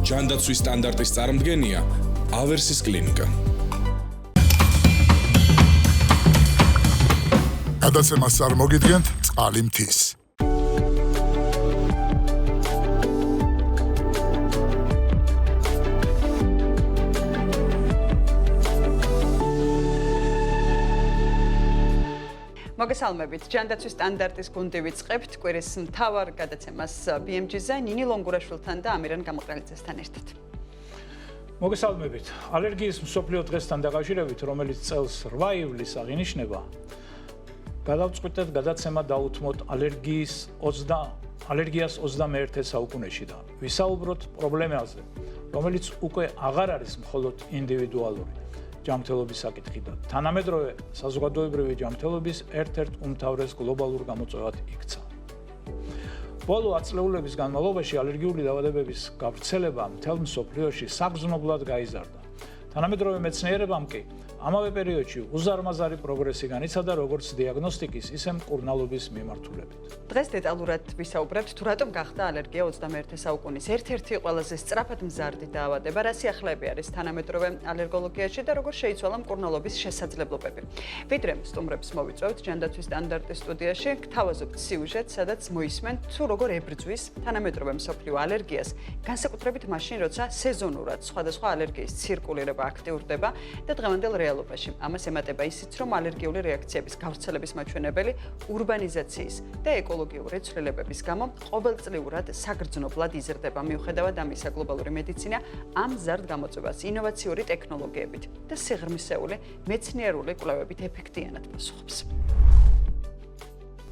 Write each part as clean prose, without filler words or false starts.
ჯანდაცვის სტანდარტის წარმომდგენია ავერსის კლინიკა. გადაცემას წარმოგიდგენთ წყალი მთის. მოგესალმებით. ჯანდაცვის სტანდარტის გუნდი ვიწყებთ კვირის მთავარ გადაცემას BMG-ზე ნინი ლონგურაშვილთან და ამირან გამყრელიძესთან ერთად. მოგესალმებით. ალერგიის მსოფლიო დღესთან დაკავშირებით, რომელიც წელს 8 ივლისს აღინიშნება, გადავწყვიტეთ გადაცემა დაუთმოთ ალერგიას 21 საუკუნეში და ვისაუბროთ პრობლემაზე, რომელიც უკვე აღარ არის მხოლოდ ინდივიდუალური ჯანმრთელობის საკითხი და თანამედროვე საზოგადოებრივი ჯანმრთელობის ერთ-ერთ უმთავრეს გლობალურ გამოწვევად იქცა. ბოლო ათწლეულების განმავლობაში ალერგიული დაავადებების გავრცელება მთელ მსოფლიოში საგრძნობლად გაიზარდა. თანამედროვე მეცნიერებამ კი ამავე პერიოდში უზარმაზარი პროგრესი განიცადა როგორც დიაგნოსტიკის, ისე მკურნალობის მიმართულებით. დღეს დეტალურად ვისაუბრებთ თუ რატომ გახდა ალერგია 21 საუკუნის ერთ-ერთი ყველაზე სწრაფად მზარდი დაავადება, რა სიახლეები არის თანამედროვე ალერგოლოგიაში და როგორ შეიცვალა მკურნალობის შესაძლებლობები. ვიდრე სტუმრებს მოვიწვევთ ჯანდაცვის სტანდარტის სტუდიაში, გთავაზობთ სიუჟეტს, სადაც მოისმენთ თუ როგორ ებრძვის თანამედროვე მსოფლიო ალერგიას, განსაკუთრებით მაშინ, როცა სეზონურად სხვადასხვა ალერგიის ცირკულირება აქტიურდება და დღევანდელ რეალობაში. ამას ემატება ისიც, რომ ალერგიული რეაქციების გავრცელების მაჩვენებელი ურბანიზაციის და ეკოლოგიური ცვლილებების გამო ყოველწლიურად საგრძნობლად იზრდება. მიუხედავად ამისა, გლობალური მედიცინა ამ მზარდ გამოწვევას ინოვაციური ტექნოლოგიებით და სიღრმისეული მეცნიერული კვლევებით ეფექტიანად პასუხობს.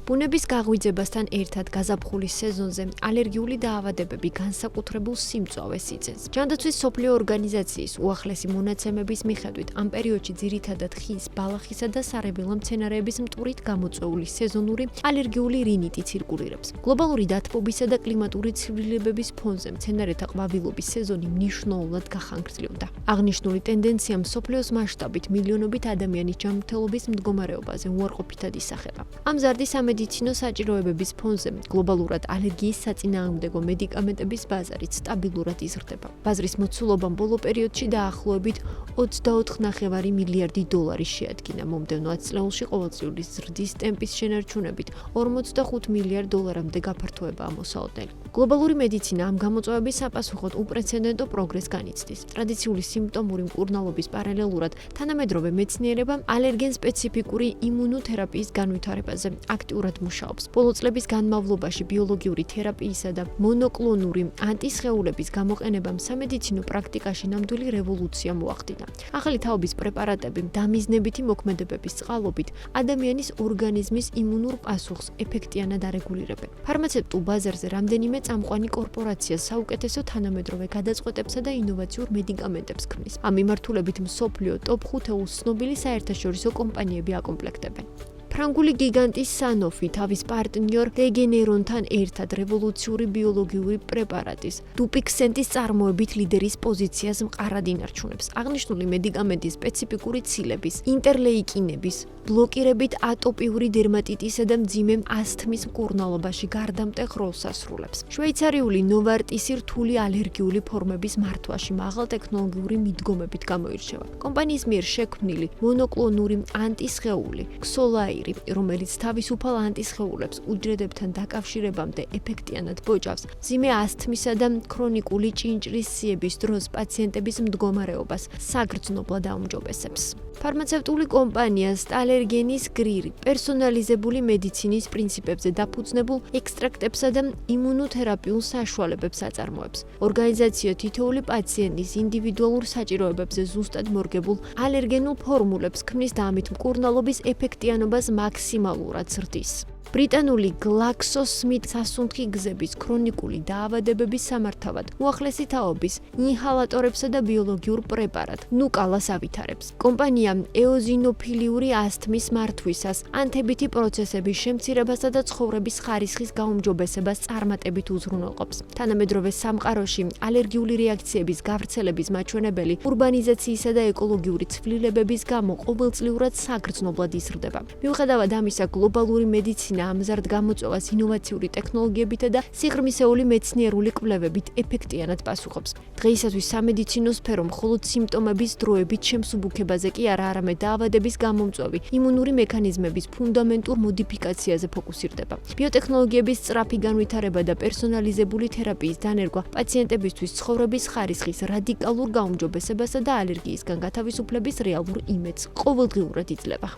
ბუნების გაღვიძებასთან ერთად გაზაფხულის სეზონზე ალერგიული დაავადებები განსაკუთრებულ სიმწვავეს იწვევს. ჯანდაცვის მსოფლიო ორგანიზაციის უახლესი მონაცემების მიხედვით, ამ პერიოდში ძირითადად ხის, ბალახისა და სარეველა მცენარეების მტვრით გამოწვეული სეზონური ალერგიული რინიტი ცირკულირებს. გლობალური დათბობისა და კლიმატური ცვლილებების ფონზე მცენარეთა ყვავილობის სეზონი მნიშვნელოვნად გახანგრძლივდა. აღნიშნული ტენდენცია მსოფლიოს მასშტაბით მილიონობით ადამიანის ჯანმრთელობის მდგომარეობაზე უარყოფითად ისახება. ამ მზარდი სამედიცინო საჭიროებების ფონზე გლობალურად ალერგიის საწინააღმდეგო მედიკამენტების ბაზარიც სტაბილურად იზრდება. ბაზრის მოცულობამ ბოლო პერიოდში დაახლოებით 24.5 მილიარდი დოლარი შეადგინა. მომდევნო 10 წლებში ყოველწლიური ზრდის ტემპის შენარჩუნებით 45 მილიარდ დოლარამდე გაფართოებაა მოსაოდნელი. გლობალური მედიცინა ამ გამოწვევების საპასუხოდ უპრეცედენტო პროგრესს განიცდის. ტრადიციული სიმპტომური მკურნალობის პარალელურად თანამედროვე მეცნიერება ალერგენ სპეციფიკური იმუნოთერაპიის განვითარებაზე აქტიურად მუშაობს. ბოლო წლების განმავლობაში ბიოლოგიური თერაპიისა და მონოკლონური ანტისხეულების გამოყენებამ სამედიცინო პრაქტიკაში ნამდვილი რევოლუცია მოახდინა. ახალი თაობის პრეპარატები დამიზნებითი მოქმედებების წყალობით ადამიანის ორგანიზმის იმუნურ პასუხს ეფექტიანად არეგულირებენ. ფარმაცევტულ ბაზარზე რამდენიმე წამყვანი კორპორაცია საუკეთესო თანამედროვე გადაწყვეტებსა და ინოვაციურ მედიკამენტებს ქმნის. ამ მიმართულებით მსოფლიო ტოპ 5 ცნობილი საერთაშორისო კომპანიები აკომპლექტებენ. ფრანგული გიგანტი სანოფი თავის პარტნიორ რეგენერონთან ერთად რევოლუციური ბიოლოგიური პრეპარატის დუპიქსენტის წარმოებით ლიდერის პოზიციას მყარად ინარჩუნებს. აღნიშნული მედიკამენტის სპეციფიკური ცილების, ინტერლეიკინების, ბლოკირებით ატოპიური დერმატიტისა და მძიმე ასთმის მკურნალობაში გარდამტეხ როლს ასრულებს. შვეიცარიული ნოვარტისი რთული ალერგიული ფორმების მართვაში მაღალ ტექნოლოგიური მიდგომებით გამოირჩევა. კომპანიის მიერ შექმნილი მონოკლონური ანტისხეული ქსოლაი, რომელიც თავისუფალ ანტისხეულებს უჯრედებთან დაკავშირებამდე ეფექტიანად ბოჭავს, მძიმე ასთმისა და ქრონიკული ჭინჭრის სიების დროს პაციენტების მდგომარეობას საგრძნობლად აუმჯობესებს. ფარმაცევტული კომპანია სტალერგენის გრირი პერსონალიზებული მედიცინის პრინციპებზე დაფუძნებულ ექსტრაქტებსა და იმუნოთერაპიულ საშუალებებს აწარმოებს. ორგანიზაცია თითოეული პაციენტის ინდივიდუალურ საჭიროებებზე ზუსტად მორგებულ ალერგენულ ფორმულებს ქმნის და ამით მკურნალობის ეფექტიანობას მაქსიმალურად ზრდის. ბრიტანული GlaxoSmith სასუნთქი გზების ქრონიკული დაავადებების სამართავად უახლესი თაობის ინჰალატორებსა და ბიოლოგიურ პრეპარატ ნუკალას ავითარებს. კომპანია ეოზინოფილიური ასთმის მართვისას, ანთებითი პროცესების შემცირებასა და ცხოვრების ხარისხის გაუმჯობესებას წარმატებით უზრუნველყოფს. თანამედროვე სამყაროში ალერგიული რეაქციების გავრცელების მაჩვენებელი ურბანიზაციისა და ეკოლოგიური ცვლილებების გამო ყოველწლიურად საგრძნობლად იზრდება. მიუხედავად ამისა, გლობალური მედიცინა შეუძლებელა ამზარდ გამოწვევას ინოვაციური ტექნოლოგიებითა და სიღრმისეული მეცნიერული კვლევებით ეფექტიანად პასუხობს. დღეისათვის სამედიცინო სფერო მხოლოდ სიმპტომების დროებით შემსუბუქებაზე კი არა, არამედ დაავადების გამომწვევი იმუნური მექანიზმების ფუნდამენტურ მოდიფიკაციაზე ფოკუსირდება. ბიოტექნოლოგიების სწრაფი განვითარება და პერსონალიზებული თერაპიის დანერგვა პაციენტებისთვის ცხოვრების ხარისხის რადიკალურ გაუმჯობესებასა და ალერგიისგან გათავისუფლების რეალურ იმედს ყოველდღიურად იძლევა.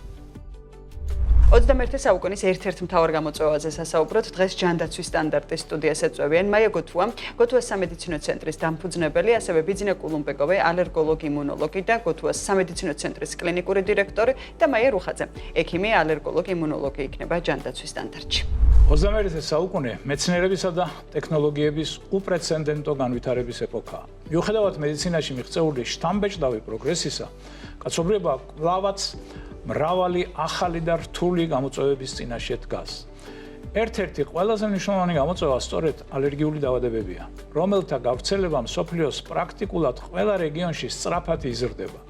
21 საუკუნის ერთ-ერთ მთავარ გამოწვევაზე სასაუბროთ დღეს ჯანდაცვის სტანდარტის სტუდიას ეწვევიან მაია გოთუას სამედიცინო ცენტრის დამფუძნებელი, ასევე ბიძინა კულუმბეკოვე, ალერგოლოგი, იმუნოლოგი და გოთუას სამედიცინო ცენტრის კლინიკური დირექტორი და მაია რუხაძე, ექიმი, ალერგოლოგი, იმუნოლოგი იქნება ჯანდაცვის სტანდარტში. 21 საუკუნე მეცნიერებისა და ტექნოლოგიების უპრეცედენტო განვითარების ეპოქაა. მიუხედავად მედიცინაში მიღწეული შთამბეჭდავი პროგრესისა, კაცობრიობა კვლავაც მრავალი ახალი და რთული გამოწვევების წინაშე დგას. ერთ-ერთი ყველაზე მნიშვნელოვანი გამოწვევა სწორედ ალერგიული დაავადებებია, რომელთა გავრცელება მსოფლიოს პრაქტიკულად ყველა რეგიონში სწრაფად იზრდება.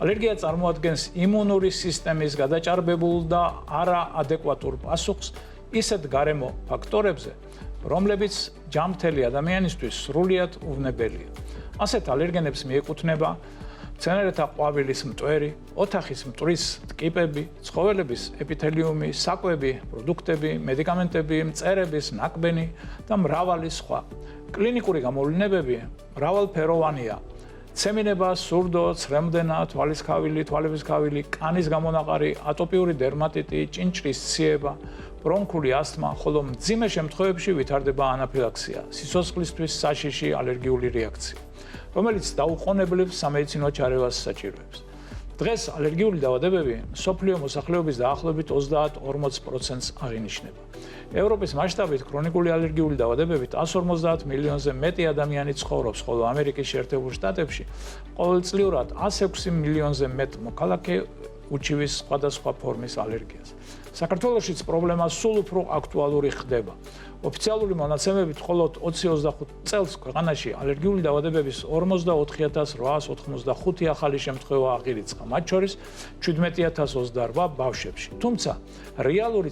ალერგია წარმოადგენს იმუნური სისტემის გადაჭარბებულ და არაადეკვატურ პასუხს ისეთ გარემო ფაქტორებზე, რომლებიც ჯანმრთელი ადამიანისთვის სრულიად უვნებელია. ასეთ ალერგენებს მიეკუთვნება მცენარეთა ყვავილის მტვერი, ოთახის მტვრის ტკიპები, ცხოველების ეპითელიუმი, საკვები, პროდუქტები, მედიკამენტები, მწერების ნაკბენი და მრავალი სხვა. კლინიკური გამოვლენებები მრავალფეროვანია. ცემინება, სურდო, ცრემლდენა, თვალის ქავილი, თვალების ქავილი, კანის გამონაყარი, ატოპიური დერმატიტი, ჭინჭრის ციება, ბრონქული ასთმა, ხოლო მძიმე შემთხვევებში ვითარდება ანაფილაქსია, სიცოცხლისთვის საშიში ალერგიული რეაქცია, რომელიც დაუყოვნებლივ სამედიცინო ჩარევას საჭიროებს. დღეს ალერგიული დაავადებები მსოფლიო მოსახლეობის დაახლოებით 30-40%-ს აღინიშნება. ევროპის მასშტაბით ქრონიკული ალერგიული დაავადებებით 150 მილიონზე მეტი ადამიანი ცხოვრობს, ხოლო ამერიკის შეერთებულ შტატებში ყოველწლიურად 106 მილიონზე მეტ მოქალაქე უჩივის სხვადასხვა ფორმის ალერგიას. საქართველოშიც პრობლემა სულ უფრო აქტუალური ხდება. ოფიციალური მონაცემებით მხოლოდ 20-25 წელს ქვეყანაში ალერგიული დაავადებების 44885 ახალი შემთხვევა აღირიცხა, მათ შორის 17028 ბავშვებში. თუმცა რეალური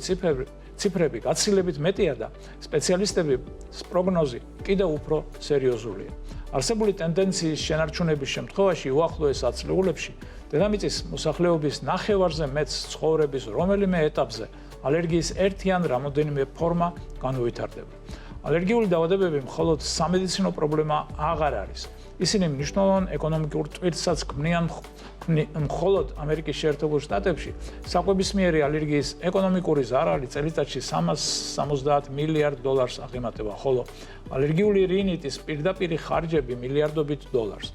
ციფრები გაცილებით მეტია და სპეციალისტების პროგნოზი კიდევ უფრო სერიოზულია. არსებული ტენდენციის შენარჩუნების შემთხვევაში უახლოეს ათწლეულებში დედამიწის მოსახლეობის ნახევარზე მეტს ცხოვრების რომელიმე ეტაპზე ალერგიის ერთი ან რამოდენიმე ფორმა განუვითარდება. ალერგიული დაავადებები მხოლოდ სამედიცინო პრობლემა აღარ არის. ისინი მნიშვნელოვან ეკონომიკურ ტვირთსაც ქმნიან მხოლოდ ამერიკის შეერთებულ შტატებში. საკვებისმიერი ალერგიის ეკონომიკური ზარალი წელიწადში $370 მილიარდ აღემატება, ხოლო ალერგიული რინიტის პირდაპირი ხარჯები მილიარდობით დოლარს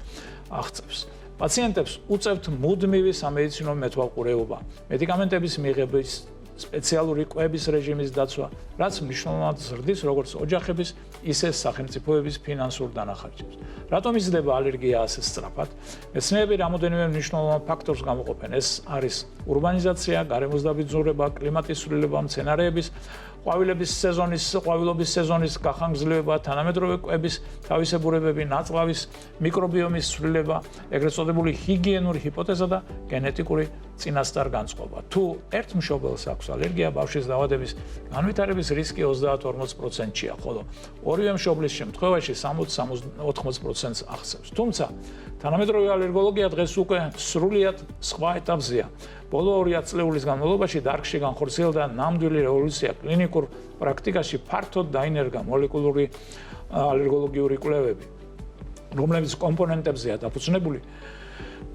აღწევს. პაციენტებს უწევთ მუდმივი სამედიცინო მეთვალყურეობა, მედიკამენტების მიღების სპეციალური კვების რეჟიმის დაცვა, რაც მნიშვნელოვნად ზრდის როგორც ოჯახების, ისე სახელმწიფოების ფინანსურ დანახარჯებს. რატომ იზრდება ალერგია ასე სწრაფად? მეცნიერები რამოდენიმე მნიშვნელოვან ფაქტორს გამოყოფენ. ეს არის ურბანიზაცია, გარემოს დაბინძურება, კლიმატის ცვლილება, მცენარეების ყვავილობის სეზონის გახანგრძლივება, თანამედროვე კვების თავისებურებები, ნაწლავის მიკრობიომის ცვლილება, ეგრეთ წოდებული ჰიგიენური ჰიპოთეზა და გენეტიკური წინასწარ-განწყობა. თუ ერთ მშობელს აქვს ალერგია, ბავშვის დაავადების განვითარების რისკი 30-40%-ია, ხოლო ორივე მშობლის შემთხვევაში 60-80%-ს აღწევს. თუმცა თანამედროვე ალერგოლოგია დღეს უკვე სრულიად სხვა ეტაპზეა. ბოლო 2 ათწლეულის განმავლობაში დარგში განხორციელდა ნამდვილი რევოლუცია კლინიკურ პრაქტიკაში ფართოდ დაინერგა მოლეკულური ალერგოლოგიური კვლევები, რომლებიც კომპონენტებზეა დაფუძნებული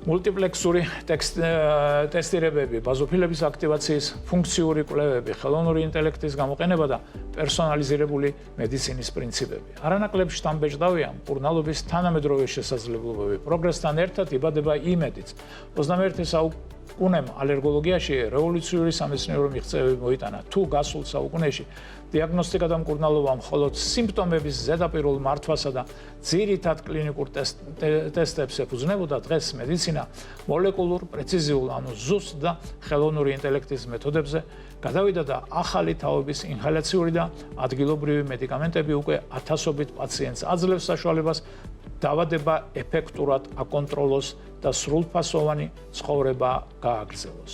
მულტიპლექსური ტესტირებები, ბაზოფილების აქტივაციის ფუნქციური კვლევები, ხელოვნური ინტელექტის გამოყენება და პერსონალიზირებული მედიცინის პრინციპები. არანაკლებ შთამბეჭდავია მკურნალობის თანამედროვე შესაძლებლობები. პროგრესთან ერთად იბადება იმედიც. 21 საუკუნემ ალერგოლოგიაში რევოლუციური სამეცნიერო მიღწევები მოიტანა. თუ გასულ საუკუნეში დიაგნოსტიკა და მკურნალობა მხოლოდ სიმპტომების ზედაპირულ მართვასა და ძირითად კლინიკურ ტესტებს ეფუძნებოდა, დღეს მედიცინა მოლეკულურ, პრეციზიულ, ანუ ზუსტ და ხელოვნური ინტელექტის მეთოდებზე გადავიდა და ახალი თაობის ინჰალაციური და ადგილობრივი მედიკამენტები უკვე ათასობით პაციენტს აძლევს საშუალებას დაავადება ეფექტურად აკონტროლოს და სრულფასოვანი ცხოვრება გააგრძელოს.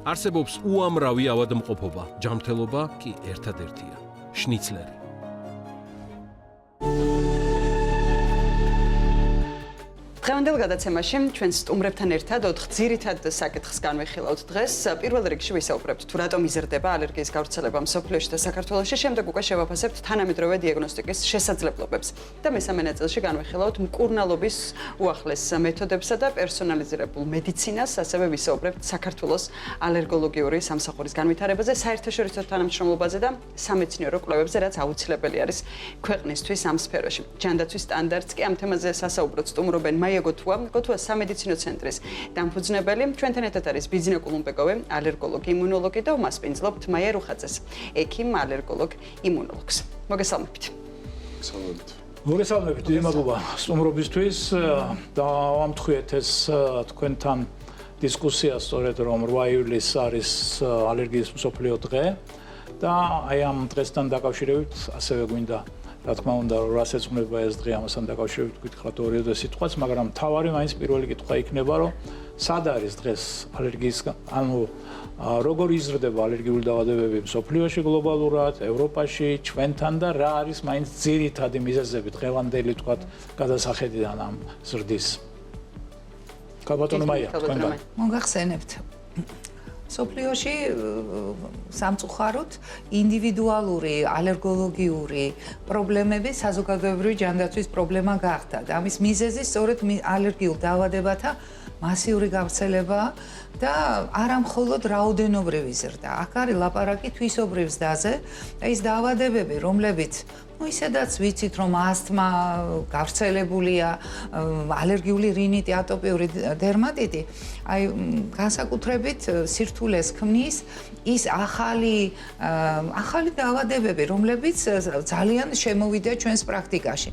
არსებობს უამრავი ავადმყოფობა, ჯანმრთელობა კი ერთადერთია. შნიცლერი. დღევანდელ გადაცემაში ჩვენ სტუმრებთან ერთად 4 ძირითად საკითხს განვიხილავთ დღეს. პირველ რიგში ვისაუბრებთ თუ რატომ იზრდება ალერგიის გავრცელება მსოფლიოში და საქართველოში, შემდეგ უკვე შევაფასებთ თანამედროვე დიაგნოსტიკის შესაძლებლობებს და მესამე ნაწილში განვიხილავთ მკურნალობის უახლეს მეთოდებსა და პერსონალიზირებულ მედიცინას, ასევე ვისაუბრებთ საქართველოს ალერგოლოგიური სამსახურის განვითარებაზე, საერთაშორისო თანამშრომლობაზე და სამეცნიერო კვლევებზე, რაც აუცილებელი არის ქვეყნისთვის ამ სფეროში. ჯანდაცვის სტანდარტს კი ამ თემაზე სასაუბროდ სტუმრობენ მაია გოთუა სამედიცინო ცენტრის დამფუძნებელი. ჩვენთან ერთად არის ბიძინა კულუმბეკოვი, ალერგოლოგი, იმუნოლოგი და უმასპინძლობთ მაია რუხაძეს, ექიმ ალერგოლოგ იმუნოლოგს. მოგესალმებით. მოგესალმებით, დიდი მადლობა სტუმრობისთვის და ამთხვიეთ ეს თქვენთან დისკუსია სწორედ რომ 8 ივლისს არის ალერგიის მსოფლიო დღე და აი ამ დღესთან დაკავშირებით ასევე გვინდა რა თქმა უნდა, რას ეძღვნება ეს დღე ამასთან დაკავშირებით გითხრათ ორიოდე სიტყვაც, მაგრამ თავარი მაინც პირველი კითხვა იქნება, რომ სად არის დღეს ალერგიის, ანუ როგორ იზრდება ალერგიული დაავადებები მსოფლიოში გლობალურად, ევროპაში, ჩვენთან და რა არის მაინც ძირითადი მიზეზები დღევანდელი თქვათ გადასახედიდან ამ ზრდის. კაბატონო მაია, თქვენგან. მოგახსენებთ. სოფლიოში სამწუხაროდ ინდივიდუალური ალერგოლოგიური პრობლემები საზოგადოებრივი ჯანდაცვის პრობლემა გახდა და ამის მიზეზი სწორედ ალერგიულ დაავადებათა მასიური გავრცელება და არა მხოლოდ რაოდენობრივი ზრდა. აქ არის ლაპარაკი თვისობრივ ზრდაზე და ის დაავადებები, რომლებიც ისედაც ვიცით, რომ ასთმა გავრცელებულია, ალერგიული რინიტი, ატოპიური დერმატიტი, აი განსაკუთრებით სირთულეს ქმნის ის ახალი დაავადებები, რომლებიც ძალიან შემოვიდა ჩვენს პრაქტიკაში.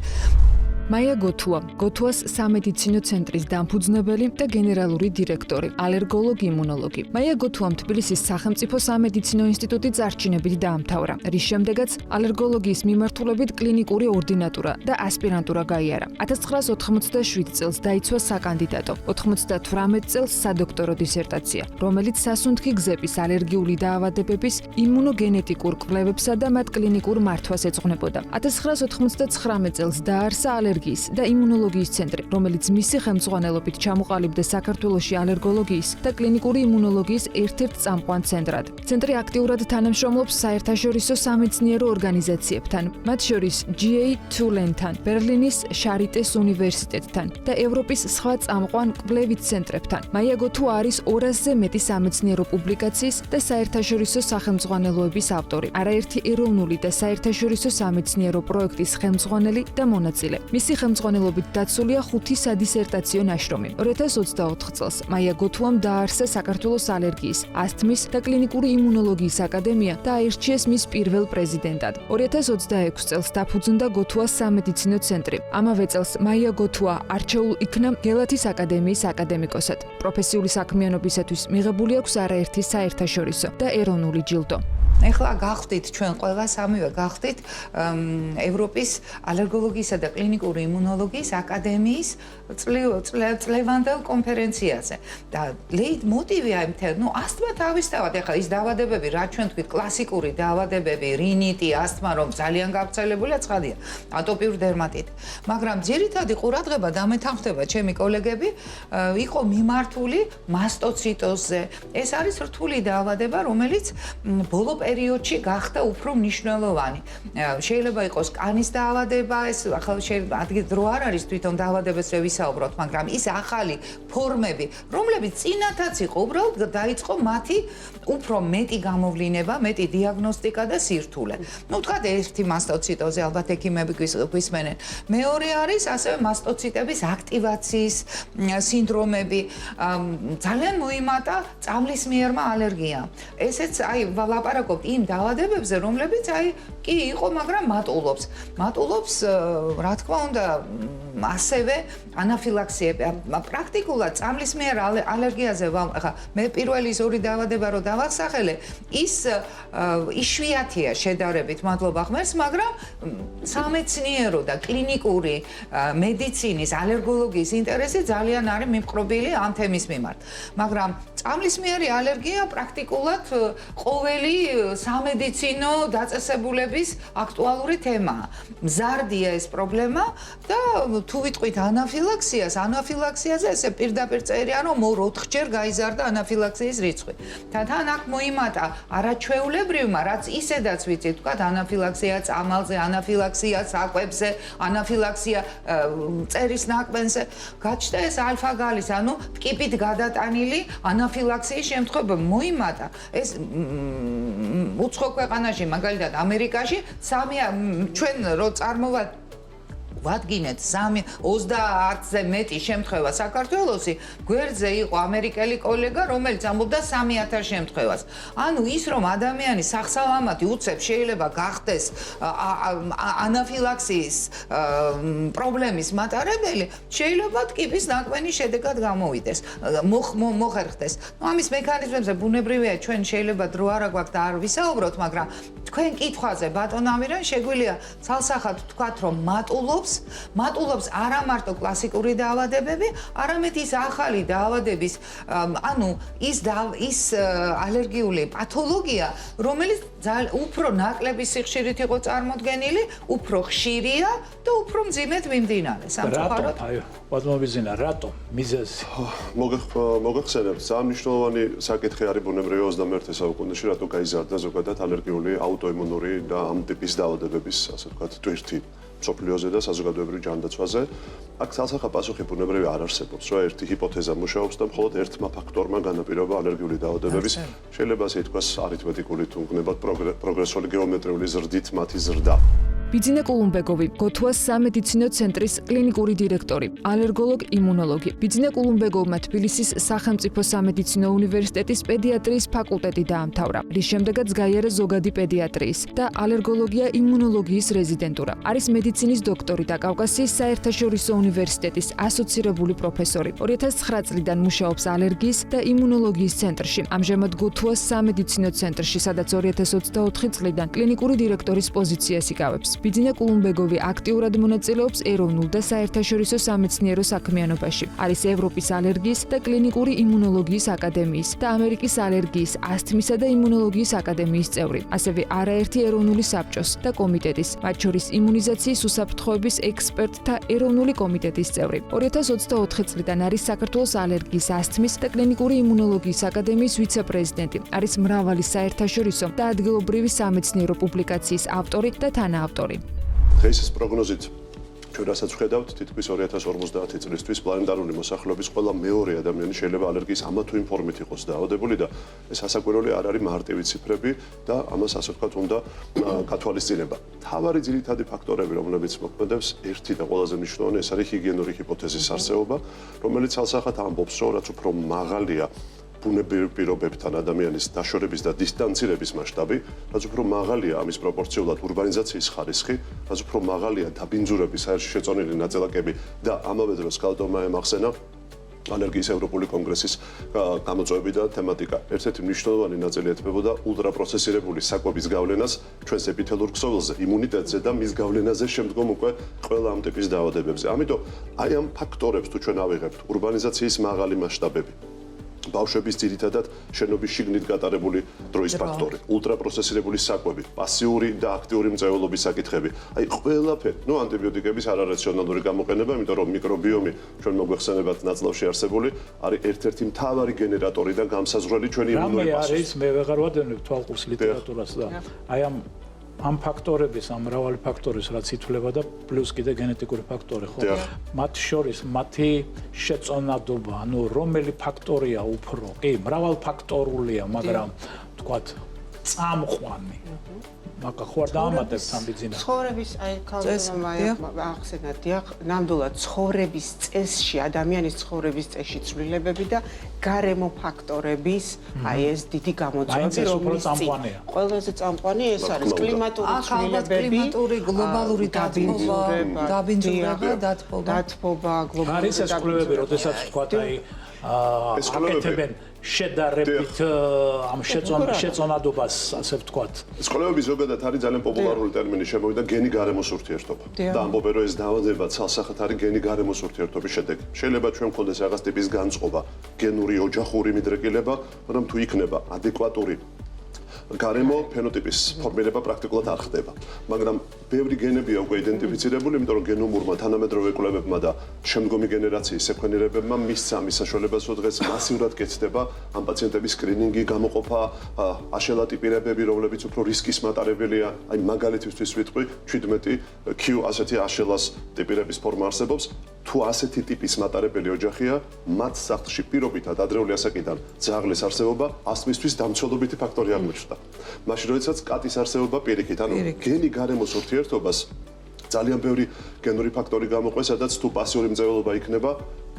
მაია გოთუას სამედიცინო ცენტრის დამფუძნებელი და გენერალური დირექტორი, ალერგოლოგი, იმუნოლოგი. მაია გოთუამ თბილისის სახელმწიფო სამედიცინო ინსტიტუტის არჩინებით დაამთავრა, რის შემდეგაც ალერგოლოგიის მიმართულებით კლინიკური ორდინატურა და ასპირანტურა გაიარა. 1987 წელს დაიცვა საკანდიდატო, 98 წელს სადოქტორო დისერტაცია, რომელიც სასუნთქი გზების ალერგიული დაავადებების იმუნოგენეტიკურ კვლევებსა და მათ კლინიკურ მართვას ეძღვნებოდა. 1999 წელს დაარსა და იმუნოლოგიის ცენტრი, რომელიც მისი ხელმძღვანელობით ჩამოყალიბდა საქართველოში ალერგოლოგიის და კლინიკური იმუნოლოგიის ერთ-ერთ წამყვან ცენტრად. ცენტრი აქტიურად თანამშრომლობს საერთაშორისო სამეცნიერო ორგანიზაციებთან, მათ შორის GA2-თან, ბერლინის შარიტეს უნივერსიტეტთან და ევროპის სხვა წამყვან კვლევით ცენტრებთან. მაია გოთუა არის 200-ზე მეტი სამეცნიერო პუბლიკაციის და საერთაშორისო სახელმძღვანელოების ავტორი, არაერთი ეროვნული და საერთაშორისო სამეცნიერო პროექტის ხელმძღვანელი და მონაწილე. მისი ხელმძღვანელობით დაცულია 5 სადისერტაციო ნაშრომი. 2024 წელს მაია გოთუამ დააარსა საქართველოს ალერგიის, ასთმის და კლინიკური იმუნოლოგიის აკადემია და აირჩიეს მის პირველ პრეზიდენტად. 2026 წელს დაფუძნდა გოთუას სამედიცინო ცენტრი. ამავე წელს მაია გოთუა არჩეულ იქნა გელათის აკადემიის აკადემიკოსად. პროფესიული საქმიანობისათვის მიღებული აქვს არაერთი საერთაშორისო და ეროვნული ჯილდო. ეხლა გახდით ჩვენ ყველა სამივე გახდით ევროპის ალერგოლოგიისა და კლინიკური იმუნოლოგიის აკადემიის წლევანდელ კონფერენციაზე და ლეიტმოტივი აი მთელ ასთმა თავისთავად ეხლა ის დაავადებები რა ჩვენ თქვით კლასიკური დაავადებები რინიტი ასთმა რომ ძალიან გავრცელებულია ცხადია ატოპიური დერმატიტი მაგრამ ძირითადი ყურადღება დამეთანხმდება ჩემი კოლეგები იყო მიმართული მასტოციტოზზე ეს არის რთული დაავადება რომელიც ბოლო პერიოდში გახდა უფრო მნიშვნელოვანი. შეიძლება იყოს კანის დაავადება, ეს ახლა ადგილ დრო არ არის თვითონ დაავადებებზე ვისაუბროთ, მაგრამ ის ახალი ფორმები, რომლებიც წინათაც იყო, უბრალოდ დაიწყო მათი უფრო მეტი გამოვლინება, მეტი დიაგნოსტიკა და სირთულე. ნუ თქვათ ერთი მასტოციტოზე ალბათ ექიმები გვისმენენ. მეორე არის ასევე მასტოციტების აქტივაციის სინდრომები. ძალიან მოიმატა წამლის მიერმა ალერგიამ. ესეც აი ლაპარაკობ ვსაუბრობთ იმ დაავადებებზე, რომლებიც კი იყო, მაგრამ მატულობს, რა თქმა უნდა, ასევე ანაფილაქსიები. პრაქტიკულად წამლის მიერ ალერგიაზე ხა მე პირველი ზორი დაავადება რო დავახსახელე, ის იშვიათია შედარებით, მადლობა ღმერთს, მაგრამ სამეცნიერო და კლინიკური მედიცინის, ალერგოლოგიის ინტერესი ძალიან არის მიმყრობილი ამ თემის მიმართ. მაგრამ წამლისმიერი ალერგია პრაქტიკულად ყოველი სამედიცინო დაწესებულების აქტუალური თემაა. მზარდია ეს პრობლემა და თუ ვიტყვით ანაფილაქსიაზე ესე პირდაპირ წერია, რომ 4-ჯერ გაიზარდა ანაფილაქსიის რიცხვი. თან აქ მოიმატა არაჩვეულებრივმა, რაც ისედაც ვიცით, თქვა ანაფილაქსია წამალზე, ანაფილაქსია საკვებზე, ანაფილაქსია წერის ნაკბენზე. გაჩნდა ეს ალფა-გალის, ანუ ტკიპით გადატანილი ანაფილაქსიის შემთხვევა მოიმატა. ეს უცხო ქვეყანაში, მაგალითად ამერიკაში, ჩვენ რო ვადგინეთ 30-ზე მეტი შემთხვევა საქართველოსი, გვერდზე იყო ამერიკელი კოლეგა, რომელიც ამბობდა 3000 შემთხვევას. ანუ ის რომ ადამიანი სახსალამათი უცებ შეიძლება გახდეს ანაფილაქსიის პრობლემის მატარებელი, შეიძლება ტკიპის ნაკბენის შედეგად გამოვიდეს, მოხერხდეს. ამის მექანიზმებზე ბუნებრივია, ჩვენ შეიძლება დრო არ აგვაქვს და არ ვისაუბროთ, მაგრამ თქვენ კითხვაზე ბატონ ამირან შეგვიძლია ცალსახად ვთქვათ, რომ მატულობს არა მარტო კლასიკური დაავადებები, არამედ ის ახალი დაავადების, ანუ ის ალერგიული პათოლოგია, რომელიც უფრო ნაკლები სიხშირით იყო წარმოდგენილი, უფრო ხშირია და უფრო მძიმედ მიმდინარე. სამწუხაროდ. Այո, ბატონობიზინა, რატომ? მიზეზი. მოგეხსენებთ, ძალიან მნიშვნელოვანი საკითხი არის ბუნებრივი 21 საუკუნეში, რატო გაიზარდა ზოგადად ალერგიული აუტოიმუნური და ამ ტიპის დაავადებების, ასე ვთქვათ, ტვირთი. მსოფლიოზე და საზოგადოებრივ ჯანდაცვაზე. აქ ცალსახა პასუხი ბუნებრივი არ არსებობს, რომ ერთი ჰიპოთეზა მუშაობს და მხოლოდ ერთმა ფაქტორმა განაპირობა ალერგიული დაავადებების, შეიძლება ასე ითქვას, არითმეტიკული თუ გნებავთ პროგრესული გეომეტრიული ზრდით მათი ზრდა. ბიძინა კულუმბეგოვი, გოთუას სამედიცინო ცენტრის კლინიკური დირექტორი, ალერგოლოგ-იმუნოლოგი. ბიძინა კულუმბეგოვმა თბილისის სახელმწიფო სამედიცინო უნივერსიტეტის პედიატრიის ფაკულტეტი დაამთავრა, რის შემდეგაც გაიარა ზოგადი პედიატრიის და ალერგოლოგია-იმუნოლოგიის რეზიდენტურა. არის მედიცინის დოქტორი და კავკასიის საერთაშორისო უნივერსიტეტის ასოცირებული პროფესორი. 2009 წლიდან მუშაობს ალერგიის და იმუნოლოგიის ცენტრში. ამჟამად გოთუას სამედიცინო ცენტრში, სადაც 2024 წლიდან კლინიკური დირექტორის პოზიციას იკავებს. ბიძინა კულუმბეგოვი აქტიურად მონაწილეობს ეროვნულ და საერთაშორისო სამეცნიერო საქმიანობაში. არის ევროპის ალერგიის და კლინიკური იმუნოლოგიის აკადემიის და ამერიკის ალერგიის, ასთმისა და იმუნოლოგიის აკადემიის წევრი. ასევე არაერთი ეროვნული საბჭოს და კომიტეტის, მათ შორის იმუნიზაციის უსაფრთხოების ექსპერტთა ეროვნული კომიტეტის წევრი. 2024 წლიდან არის საქართველოს ალერგიის, ასთმის და კლინიკური იმუნოლოგიის აკადემიის ვიცე-პრეზიდენტი. არის მრავალი საერთაშორისო და ადგილობრივი სამეცნიერო პუბლიკაციის ავტორი და თანაავტორი. დღეისის პროგნოზით ჩვენ რასაც ვხედავთ, თითქმის 2050 წლისთვის პლანეტარული მოსახლეობის ყველა მეორე ადამიანი შეიძლება ალერგიის ამა თუ იმ ფორმით იყოს დაავადებული და ეს ასაკვირველი არ არის მარტივი ციფრები და ამას ასე ვთქვათ უნდა გათვალისწინება. მთავარი ძირითადი ფაქტორები, რომლებიც მოქმედებს, ერთი და ყველაზე მნიშვნელოვანი, ეს არის ჰიგიენური ჰიპოთეზის არსებობა, რომელიც ცალსახად ამბობს, რომ რაც უფრო მაღალია ბუნებრივ პირობებთან ადამიანის დაშორების და დისტანცირების მასშტაბი, რაც უფრო მაღალია ამის პროპორციულად ურბანიზაციის ხარისხი, რაც უფრო მაღალია დაბინძურების საერთო შეწონილი ნაწილაკები და ამავე დროს კალდომა ემახსენა ალერგიის ევროპული კონგრესის გამოწვევები და თემატიკა. ერთ-ერთი მნიშვნელოვანი ნაწილი ეთმებოდა ულტრაპროცესირებული საკვების გავლენას ჩვენს ეპითელურ ქსოვილზე, იმუნიტეტზე და მის გავლენაზე შემდგომ უკვე ყველა ამ ტიპის დაავადებებზე. ამიტომ აი ამ ფაქტორებს თუ ჩვენ ავიღებთ, ურბანიზაციის მაღალი მასშტაბები, ბავშვების ძირითადად შენობის შიგნით გატარებული დროის ფაქტორი, ულტრაპროცესირებული საკვები, პასიური და აქტიური მწვეულობის საკითხები. აი ყველაფერი, ანტიბიოტიკების არარაციონალური გამოყენება, იმიტომ რომ მიკრობიომი ჩვენ მოგვეხსენებათ ნაწლავში არსებული, არის ერთ-ერთი მთავარი გენერატორი და გამსაზღვრელი ჩვენი იმუნური პასუხი. რამე არის, მე ვეღარ ვადევნებ თვალყურს ლიტერატურას და აი ამ ფაქტორების, ამ მრავალი ფაქტორის რაც ითვლება და პლუს კიდე გენეტიკური ფაქტორი, ხო? მათ შორის მათი შეწონადობა, ანუ რომელი ფაქტორია უფრო? კი, მრავალფაქტორულია, მაგრამ თქვათ წამყვანი. მაგა ხო არ დაამატებთ ამ ბიძინა. ცხოვრების აი ქალბატონმა ახსენა დიახ, ნამდვილად ცხოვრების წესში, ადამიანის ცხოვრების წესში ცვლილებები და გარემო ფაქტორების აი ეს დიდი გამოწვევები, რომელიც ყველაზე წამყვანი ეს არის კლიმატური ცვლილებები, კლიმატური გლობალური დაბინძურება, დათბობა, გლობალური არის ეს კვლევები, როდესაც თქვათ აი აკეთებენ შედარებით ამ შეწონადობას, ასე ვთქვათ. ეს კვლევები ზოგადად არის ძალიან პოპულარული ტერმინი, შემოვიდა გენი გარემოს ურთიერთობა. და ამბობენ, რომ ეს დაავადება ცალსახად არის გენი გარემოს ურთიერთობის შედეგი. შეიძლება ჩვენ მქონდეს რაღაც ტიპის განწყობა, გენური ოჯახური მიდრეკილება, მაგრამ თუ იქნება ადეკვატური გარემო ფენოტიპის ფორმირება პრაქტიკულად არ ხდება. მაგრამ ბევრი გენებია უკვე იდენტიფიცირებული, იმიტომ რომ გენომურმა თანამედროვე კვლევებმა და შემდგომი გენერაციის ექვენერებებმა მისცა ამის საშუალებას, რომ დღეს მასიურად კეთდება ამ პაციენტების სკრინინგი, გამოყოფა, აშელა ტიპირებები, რომლებიც უფრო რისკის მატარებელია. აი მაგალითისთვის ვიტყვი, 17 Q ასეთი აშელას ტიპირების ფორმა არსებობს. თუ ასეთი ტიპის მატარებელი ოჯახია, მათ სახლში პირობითად ადრეული ასაკიდან ძაღლის არსებობა ასთმისთვის დამცველობითი ფაქტორი აღმოჩნდა. მაშინ როდესაც კატის არსებობა პირიქით, ანუ გენი გარემოს ურთიერთობას ძალიან ბევრი გენური ფაქტორი გამოყვეს, სადაც თუ პასიური მწვერვალობა იქნება,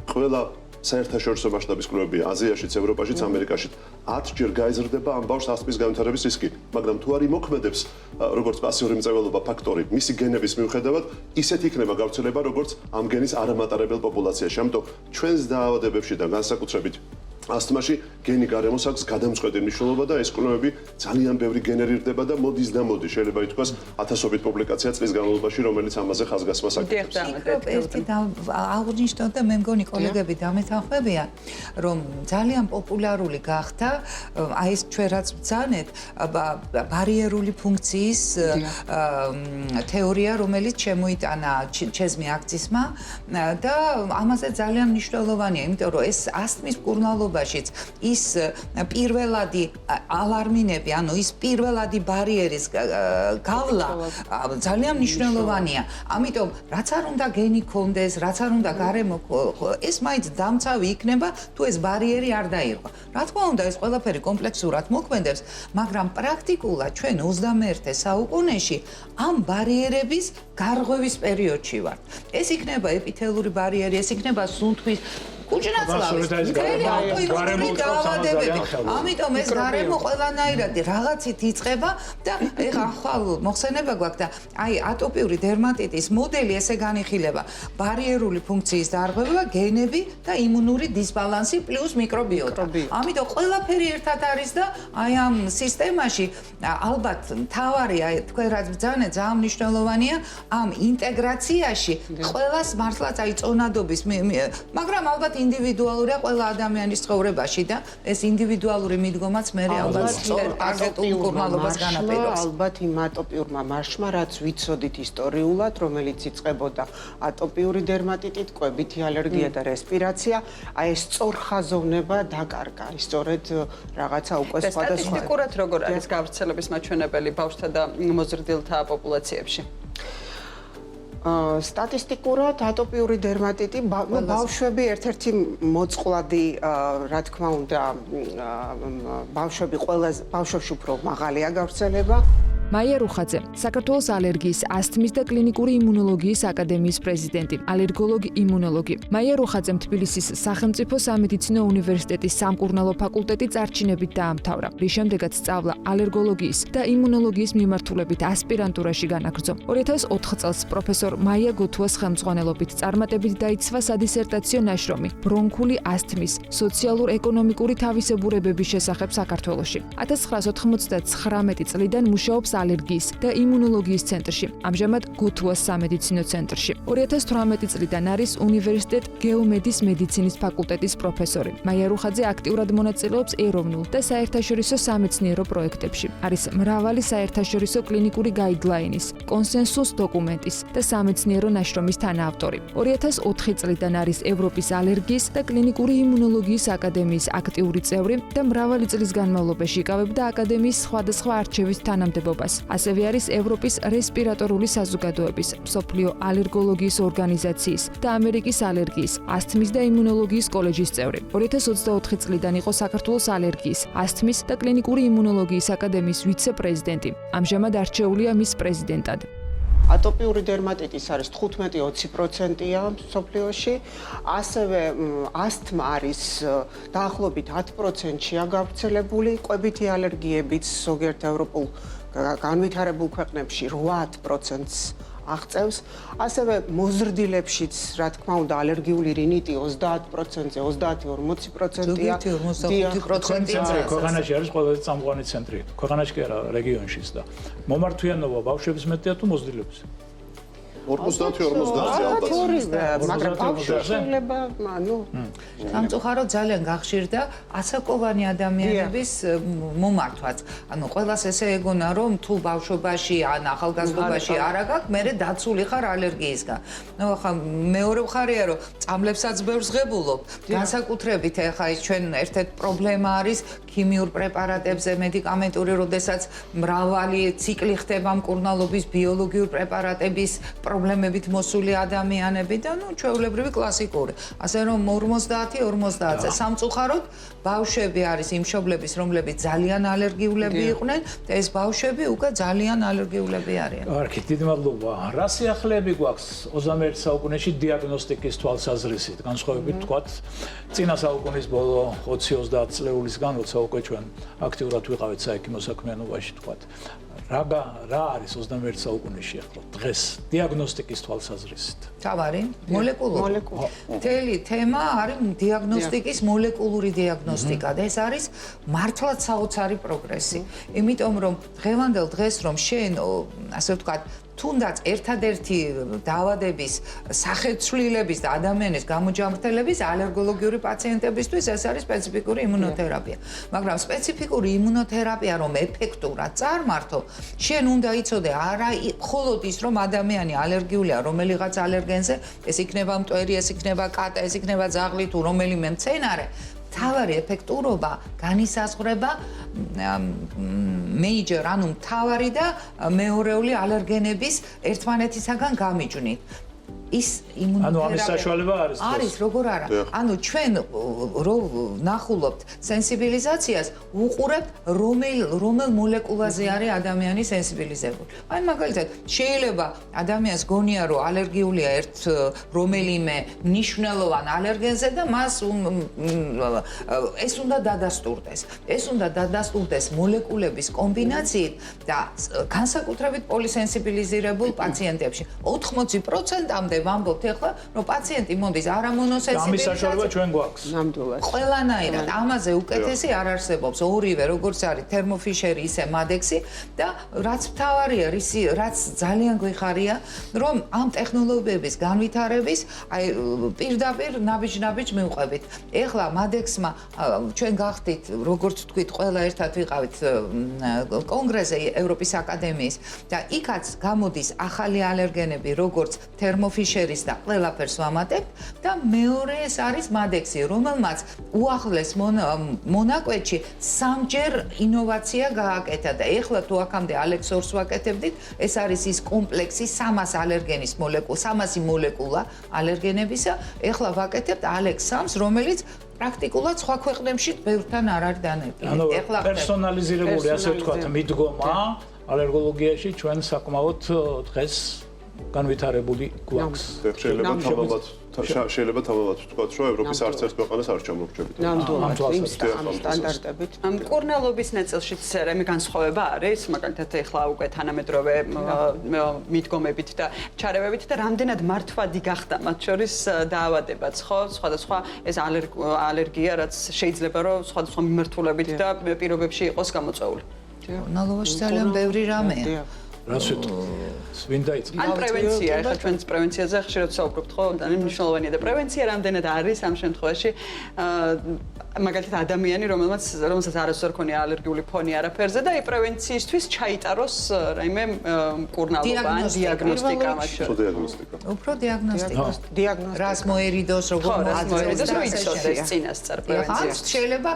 ყველა საერთაშორისო მასშტაბის კვლევები აზიაშიც, ევროპაშიც, ამერიკაშიც 10 ჯერ გაიზრდება ამ ბავშვს ასთმის განვითარების რისკი, მაგრამ თუ არ იმოქმედებს როგორც პასიური მწვერვალობა ფაქტორი, მისი გენების მიუხედავად, ისეთ იქნება გავრცელება, როგორც ამ გენის არამატარებელ პოპულაციაში. ამიტომ ჩვენს დაავადებებში და განსაკუთრებით ასთმაში გენი გარემოს აქვს გადამწყვეტი მნიშვნელობა და ეს კვლევები ძალიან ბევრი გენერირდება და მოდის და მოდის. შეიძლება ითქვას ათასობით პუბლიკაცია წლის განმავლობაში, რომელიც ამაზე ხაზგასმას აკეთებს. ერთი აღნიშნოთ და მე მგონი კოლეგები დამეთანხმებიან, რომ ძალიან პოპულარული გახდა აი ეს ჩვენ რაც ბრძანეთ ბარიერული ფუნქციის თეორია, რომელიც შემოიტანა ჩეზმი აქტისმა და ამაზე ძალიან მნიშვნელოვანია, იმიტომ რომ ეს ასთმის მკურნალობა ის პირველადი ალარმინები, ანუ ის პირველადი ბარიერის გავლა ძალიან მნიშვნელოვანია. ამიტომ რაც არ უნდა გენი ქონდეს, რაც არ უნდა გარემო, ეს მაინც დამცავი იქნება, თუ ეს ბარიერი არ დაირღვა. რა თქმა უნდა, ეს ყველაფერი კომპლექსურად მოქმედებს, მაგრამ პრაქტიკულად ჩვენ 21 საუკუნეში ამ ბარიერების გარღვევის პერიოდში ვართ. ეს იქნება ეპითელური ბარიერი, ეს იქნება სუნთქვის კუჭნაწლავის აუტოიმუნური დაავადებები. ამიტომ ეს გარემო ყველანაირად რაღაცით იწყება და ეხლა ახალ მოხსენება გვაქვს და აი ატოპიური დერმატიტის მოდელი ესე განიხილება. ბარიერული ფუნქციის დარღვევა, გენები და იმუნური დისბალანსი პლუს მიკრობიოტა. ამიტომ ყველაფერი ერთად არის და აი ამ სისტემაში ალბათ მთავარი აი თქვენ რაც ბრძანეთ ძალიან მნიშვნელოვანია ამ ინტეგრაციაში ყველას მართლაც აი წონადობის მაგრამ ალბათ ინდივიდუალურია ყველა ადამიანის ცხოვრებაში და ეს ინდივიდუალური მიდგომაც მე ალბათ ტარგეტულ მკურნალობას განაპირობებს. ალბათ იმ ატოპიურმა მარშმა, რაც ვიცოდით ისტორიულად, რომელიც იწყებოდა ატოპიური დერმატიტით, კვებითი ალერგია და რესპირაცია, აი ეს სწორხაზოვნება დაკარგა. სწორედ რაღაცა უკვე სხვადასხვა. სტატისტიკურად როგორ არის გავრცელების მაჩვენებელი ბავშვთა და მოზრდილთა პოპულაციებში? სტატისტიკურად ატოპიური დერმატიტი ბავშვები ერთ-ერთი მოწყვლადი, რა თქმა უნდა, ბავშვებში უფრო მაღალია გავრცელება. მაია რუხაძე, საქართველოს ალერგიის, ასთმის და კლინიკური იმუნოლოგიის აკადემიის პრეზიდენტი, ალერგოლოგი, იმუნოლოგი. მაია რუხაძემ თბილისის სახელმწიფო სამედიცინო უნივერსიტეტის სამკურნალო ფაკულტეტი წარჩინებით დაამთავრა, რის შემდეგაც სწავლა ალერგოლოგიის და იმუნოლოგიის მიმართულებით ასპირანტურაში განაგრძო. 2004 წელს პროფესორ მაია გოთუას ხელმძღვანელობით წარმატებით დაიცვა სადისერტაციო ნაშრომი ბრონქული ასთმის სოციალურ-ეკონომიკური თავისებურებების შესახებ საქართველოში. 1999 წლიდან მუშაობს ალერგიის და იმუნოლოგიის ცენტრში, ამჟამად გოთუას სამედიცინო ცენტრში. 2018 წლიდან არის უნივერსიტეტ გეომედის მედიცინის ფაკულტეტის პროფესორი. მაია რუხაძე აქტიურად მონაწილეობს ეროვნულ და საერთაშორისო სამეცნიერო პროექტებში. არის მრავალი საერთაშორისო კლინიკური გაიდლაინის, კონსენსუს დოკუმენტის და სამეცნიერო ნაშრომის თანაავტორი. 2004 წლიდან არის ევროპის ალერგიის და კლინიკური იმუნოლოგიის აკადემიის აქტიური წევრი და მრავალი წლის განმავლობაში იკავებდა აკადემიის სხვადასხვა არჩევის თანამდებობას. დატოვებას. ასევე არის ევროპის რესპირატორული საზოგადოების, მსოფლიო ალერგოლოგიის ორგანიზაციის და ამერიკის ალერგიის, ასთმის და იმუნოლოგიის კოლეჯის წევრი. 2024 წლიდან იყო საქართველოს ალერგიის, ასთმის და კლინიკური იმუნოლოგიის აკადემიის ვიცე-პრეზიდენტი. ამჟამად არჩეულია მის პრეზიდენტად. ატოპიური დერმატიტის არის 15-20%-ია მსოფლიოში, ასევე ასთმა არის დაახლოებით 10%-ია გავრცელებული, კვებითი ალერგიებიც ზოგიერთ ევროპულ განვითარებულ ქვეყნებში 8%-ს აღწევს, ასევე მოზრდილებშიც, რა თქმა უნდა, ალერგიული რინიტი 30%-ზე, 30-40%-ია. ქვეყანაში არის ყველაზე წამყვანი ცენტრი. ქვეყანაში კი არა, რეგიონშიც და მომართვიანობა ბავშვების მეტია თუ მოზრდილების? 50-50-ზე ალბათ. მაგრამ ბავშვებსულება, სამწუხაროდ ძალიან გახშირდა ასაკოვანი ადამიანების მომართვაც. ანუ ყველას ესე ეგონა, რომ თუ ბავშვობაში ან ახალგაზრდობაში არა გაქვს, მერე დაცული ხარ ალერგიისგან. ნუ ახლა მეორე მხარეა, რომ წამლებსაც ბევრს ღებულობ. განსაკუთრებით ახლა ის ჩვენ ერთ-ერთი პრობლემა არის ქიმიურ პრეპარატებზე, მედიკამენტური, როდესაც მრავალი ციკლი ხდება მკურნალობის, ბიოლოგიურ პრეპარატების პრობლემებით მოსული ადამიანები და ჩვეულებრივი კლასიკური. ასე რომ 50-50-ზე სამწუხაროდ ბავშვები არის იმ მშობლების, რომლებიც ძალიან ალერგიულები იყვნენ და ეს ბავშვები უკვე ძალიან ალერგიულები არიან. კარგი, დიდი მადლობა. რა სიახლეები გვაქვს 21 საუკუნეში დიაგნოსტიკის თვალსაზრისით? განსხვავებით ვთქვათ, წინა საუკუნის ბოლო 20-30 წლეულისგან, როცა უკვე ჩვენ აქტიურად ვიყავით საექიმო საქმიანობაში, ვთქვათ. რა არის 21 საუკუნეში ახლა დღეს დიაგნოსტიკის თვალსაზრისით? თავარი მოლეკულური. მთელი თემა არის დიაგნოსტიკის მოლეკულური დიაგნოსტიკა და ეს არის მართლაც საოცარი პროგრესი. იმიტომ რომ დღევანდელ დღეს რომ შენ ასე ვთქვათ თუნდაც ერთადერთი დაავადების სახეცვლილების და ადამიანის გამოჯამრთელების ალერგოლოგიური პაციენტებისთვის ეს არის სპეციფიკური იმუნოთერაპია. მაგრამ სპეციფიკური იმუნოთერაპია რომ ეფექტურად წარმართო, შენ უნდა იცოდე არა მხოლოდ ის რომ ადამიანი ალერგიულია რომელიღაც ალერგენზე, ეს იქნება მტვერი, ეს იქნება კატა, ეს იქნება ძაღლი თუ რომელიმე მცენარე. თავარი ეფექტურობა განისაზღვრება მეიჯერ, ანუ მთავარი და მეორეული ალერგენების ერთმანეთისაგან გამიჯვნით. ის იმუნოთერაპია. ანუ ამის საშუალება არის. არის, როგორ არა. ანუ ჩვენ რო ნახულობთ სენსიბილიზაციას, უყურებთ რომელ მოლეკულაზე არის ადამიანი სენსიბილიზებული. აი მაგალითად, შეიძლება ადამიანს გონია, რომ ალერგიულია ერთ რომელიმე მნიშვნელოვან ალერგენზე და მას ეს უნდა დადასტურდეს. ეს უნდა დადასტურდეს მოლეკულების კომბინაციით და განსაკუთრებით პოლისენსიბილიზირებულ პაციენტებში. 80%-ამდე ვამბობთ ახლა, რომ პაციენტი მოდის არა მონოსენსიბილიზაცია. ამის საშუალება ჩვენ გვაქვს. ნამდვილად. ყველანაირად ამაზე უკეთესი არ არსებობს. ორივე, როგორც არის თერმოფიშერი, ისე მადექსი და რაც მთავარია, რაც ძალიან გვიხარია, რომ ამ ტექნოლოგიების განვითარების აი პირდაპირ ნაბიჯ-ნაბიჯ მივყვებით. ეხლა მადექსმა ჩვენ გახდით, როგორც თქვით, ყველა ერთად ვიყავით კონგრესზე ევროპის აკადემიის და იქაც გამოდის ახალი ალერგენები, როგორც თერმოფიშერის და ყველაფერს ვამატებთ და მეორე ეს არის მადექსი, რომელმაც უახლეს მონაკვეთში სამჯერ ინოვაცია გააკეთა და ეხლა თუ აქამდე ალექსორს ვაკეთებდით, ეს არის ის კომპლექსი 300 ალერგენის მოლეკულა, 300 მოლეკულა ალერგენებისა, ეხლა ვაკეთებთ ალექს 3-ს, რომელიც პრაქტიკულად სხვა ქვეყნებში ბევრთან არ არის დანერგილი. ეხლა პერსონალიზირებული, ასე ვთქვათ, მიდგომა ალერგოლოგიაში ჩვენ საკმაოდ დღეს განვითარებული გვაქვს. შეიძლება თავად ვთქვათ, რომ ევროპის არც ერთ ქვეყანას არ ჩამოგჭებთ. ნამდვილად იმ სტანდარტებით. მკურნალობის ნაწილშიც რამე განსხვავება არის, მაგალითად ეხლა უკვე თანამედროვე მიდგომებით და ჩარევებით და რამდენად მართვადი გახდა მათ შორის დაავადებაც, ხო? სხვადასხვა ეს ალერგია, რაც შეიძლება რომ სხვადასხვა მიმართულებით და პირობებში იყოს გამოწვეული. მკურნალობაში ძალიან ბევრი რამეა. რას ვიტყვი? ვინ დაიწყო? ან პრევენცია, ახლა ჩვენც პრევენციაზე ხშირად ვსაუბრობთ, ხო? ძალიან მნიშვნელოვანია და პრევენცია რამდენად არის ამ შემთხვევაში მაგალითად ადამიანი, რომელსაც არასდროს ქონია ალერგიული ფონი არაფერზე და აი პრევენციისთვის ჩაიტაროს რაიმე მკურნალობა ან დიაგნოსტიკა მათ შორის. უფრო დიაგნოსტიკა. რას მოერიდოს, როგორ მოერიდოს, რომ იცოდეს წინასწარ პრევენციას. შეიძლება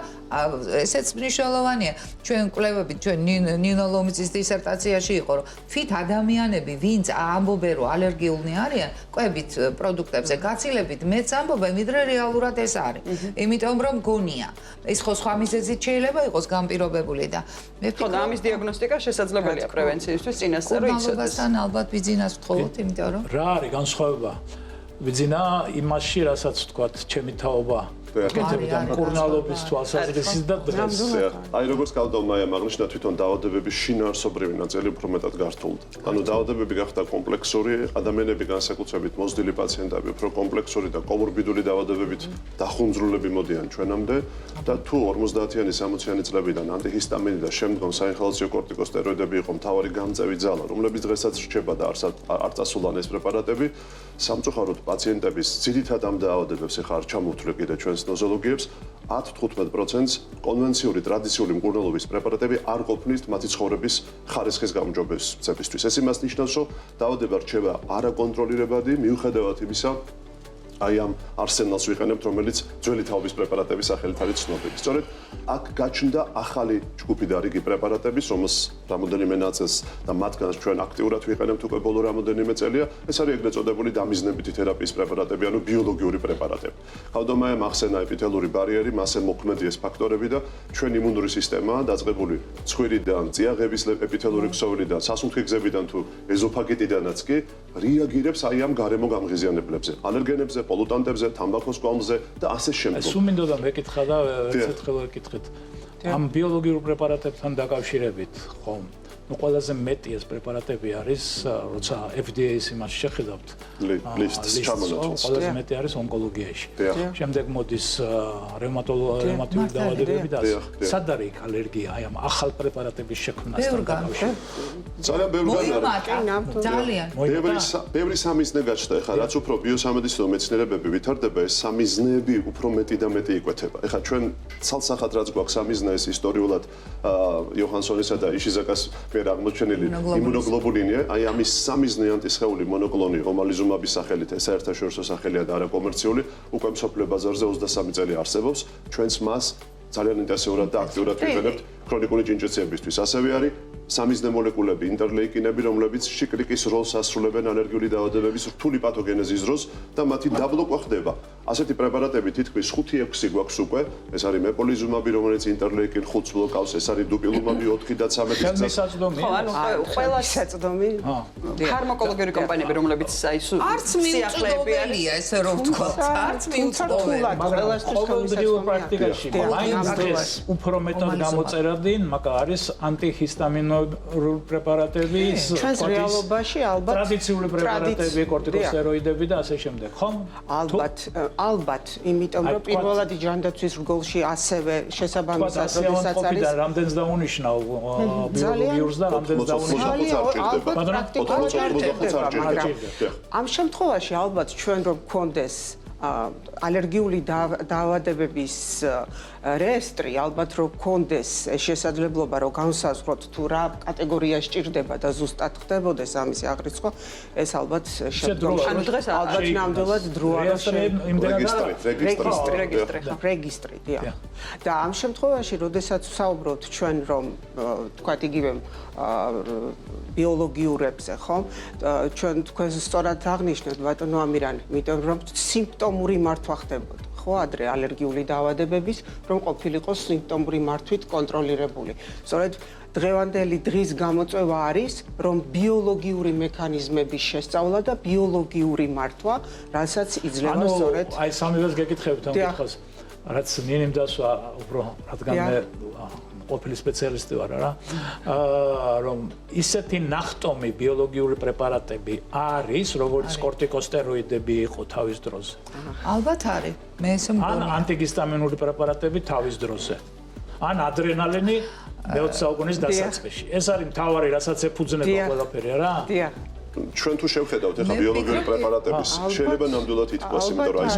ესეც მნიშვნელოვანია. ჩვენ კვლევებით, ჩვენ ნინო ლომიცის დისერტაციაში იყო, რომ თვით ადამიანები, ვინც ამბობენ, რომ ალერგიულნი არიან, კვებით პროდუქტებზე გაცილებით მეც ამბობენ, ვიდრე რეალურად ეს არის. იმიტომ რომ გონია. ეს ხო სხვა მიზეზით შეიძლება იყოს განპირობებული და მე ხო და ამის დიაგნოსტიკა შესაძლებელია პრევენციისთვის წინასწარ რომ იცოდეს. კურნალობასთან ალბათ ვიძინას ვთხოვოთ, იმიტომ რომ რა არის განსხვავება? ვიძინა იმაში, რასაც ვთქვათ, ჩემი თაობა კეთებიდან კურნალობის თვალსაზრისით და დღეს. აი როგორც კალდომაია აღნიშნა თვითონ დაავადებების შინაარსობრივი ნაწილი უფრო მეტად გართულდა. ანუ დაავადებები გახდა კომპლექსური, ადამიანები განსაკუთრებით მოზრდილი პაციენტები უფრო კომპლექსური და კომორბიდული დაავადებებით დახუნძრულები მოდიან ჩვენამდე და თუ 50-იანი 60-იანი წლებიდან ანტიჰისტამინი და შემდგომ საინჰალაციო კორტიკოსტეროიდები იყო მთავარი გამწევი ძალა, რომლებიც დღესაც რჩება და არ წასულან ეს პრეპარატები, სამწუხაროდ პაციენტების ძირითად ამ დაავადებებს ეხლა არ ჩამოვთვლე კიდე ჩვენს ნოზოლოგიებს 10-15%-ს კონვენციური ტრადიციული მკურნალობის პრეპარატები არ ყოფნის მათი ცხოვრების ხარისხის გაუმჯობესებისთვის. ეს იმას ნიშნავს, რომ დაავადება რჩება არაკონტროლირებადი, მიუხედავად იმისა, აი ამ არსენალს ვიყენებთ, რომელიც ძველი თაობის პრეპარატების სახელით არის ცნობილი. სწორედ აქ გაჩნდა ახალი ჯგუფი და რიგი პრეპარატების, რომელს რამოდენიმე ნაწილს და მათგანს ჩვენ აქტიურად ვიყენებთ უკვე ბოლო რამოდენიმე წელია. ეს არის ეგრეთ წოდებული დამიზნებითი თერაპიის პრეპარატები, ანუ ბიოლოგიური პრეპარატები. კავდომაემ ახსენა ეპითელური ბარიერი, მასზე მოქმედი ეს ფაქტორები და ჩვენ იმუნური სისტემაა დაწყებული ცხვირიდან, წიაღების ეპითელური ქსოვილიდან, სასუნთქი გზებიდან თუ ეზოფაგიტიდანაც კი რეაგირებს აი ამ გარემო გამღიზიანებლებზე, ალერგენებზე, პოლუტანტებზე, თამბაქოს კვამლზე და ასე შემდგომ. სულ მინდოდა მეკითხა და ერთხელ ვეკითხეთ. ამ ბიოლოგიურ პრეპარატებთან დაკავშირებით, ხო? ნუ ყველაზე მეტი ეს პრეპარატები არის, როცა FDA-ის იმას შეხედავთ. ლისტს ჩამონაცვალს. ყველაზე მეტი არის ონკოლოგიაში. შემდეგ მოდის რევმატოლოგიური დაავადებები და სად არის ალერგია აი ამ ახალ პრეპარატების შექმნასთან დაკავშირებით? ძალიან ბევრი არის. ძალიან. ბევრი სამიზნე გაჩნდა ეხლა, რაც უფრო ბიოსამედიცინო მეცნიერებები ვითარდება, ეს სამიზნეები უფრო მეტი და მეტი იკვეთება. ეხლა ჩვენ ცალსახად რაც გვაქვს სამიზნე ეს ისტორიულად იოჰანსონისა და იშიზაკას მიერ აღმოჩენილი იმუნოგლობულინია, აი ამის სამიზნე ანტისხეული მონოკლონი ომალიზუმაბის სახელით, ეს საერთაშორისო სახელია და არაკომერციული, უკვე მსოფლიო ბაზარზე 23 წელი არსებობს. ჩვენს მას ძალიან ინტენსიურად და აქტიურად ვიყენებთ ქრონიკული ჭინჭეციებისთვის. ასევე არის სამიზნე მოლეკულები, ინტერლეიკინები, რომლებიც შიკრიკის როლს ასრულებენ ალერგიული დაავადებების რთული პათოგენეზის დროს და მათი დაბლოკვა ხდება. ასეთი პრეპარატები თითქმის 5-6 გვაქვს უკვე. ეს არის მეპოლიზუმაბი, რომელიც ინტერლეიკინ 5-ს ბლოკავს, ეს არის დუპილუმაბი 4 და 13. ხელმისაწვდომი. ხო, ანუ ყველა საწვდომი. ფარმაკოლოგიური კომპანიები, რომლებიც აი არც მიუწვდომელია ესე რომ ვთქვათ, არც მიუწვდომელია. ყველასთვის ყოველდღიურ პრაქტიკაში მაინც დღეს უფრო მეტად გამოწერადინ, მაგრამ არის ანტიჰისტამინური პრეპარატები, ჩვენს რეალობაში ალბათ ტრადიციული პრეპარატები, კორტიკოსტეროიდები და ასე შემდეგ, ხო? ალბათ, იმიტომ რომ პირველად ჯანდაცვის რგოლში ასევე შესაბამისად როდესაც არის რამდენს დაუნიშნავ ბიოლოგიურს და რამდენს დაუნიშნავ ალბათ პრაქტიკულად ჭირდება, მაგრამ ამ შემთხვევაში ალბათ ჩვენ რომ გქონდეს ალერგიული დაავადებების რეესტრი, ალბათ რომ გქონდეს შესაძლებლობა რომ განსაზღვროთ თუ რა კატეგორია სჭირდება და ზუსტად ხდებოდეს ამის აღრიცხვა, ეს ალბათ შემდგომში. ანუ დღეს ალბათ ნამდვილად დრო არ რეგისტრი, და ამ შემთხვევაში, როდესაც ვსაუბრობთ ჩვენ რომ თქვათ იგივე ბიოლოგიურებზე, ხო? ჩვენ თქვენ სწორად აღნიშნეთ ბატონო ამირანი, იმიტომ რომ სიმპტომური მართვა ხდებოდა. ხო, ადრე ალერგიული დაავადებების, რომ ყოფილიყო სიმპტომური მართვით კონტროლირებული. სწორედ დღევანდელი დღის გამოწვევა არის, რომ ბიოლოგიური მექანიზმების შესწავლა და ბიოლოგიური მართვა, რასაც იძლევა სწორედ აი სამივეს გეკითხებით ამ კითხვას. რაც ნინიმ დასვა უფრო რადგან მე ყოფილი სპეციალისტი ვარ რა, რომ ისეთი ნახტომი ბიოლოგიური პრეპარატები არის, როგორც კორტიკოსტეროიდები იყო თავის დროზე. ალბათ არის. მე ესე მგონია. ან ანტიჰისტამინური პრეპარატები თავის დროზე. ან ადრენალინი მე-20 საუკუნის დასაწყისში. ეს არის მთავარი, რასაც ეფუძნება ყველაფერი რა? დიახ. ჩვენ თუ შევხედავთ ახლა ბიოლოგიური პრეპარატების შეიძლება ნამდვილად ითქვას, იმიტომ რომ ეს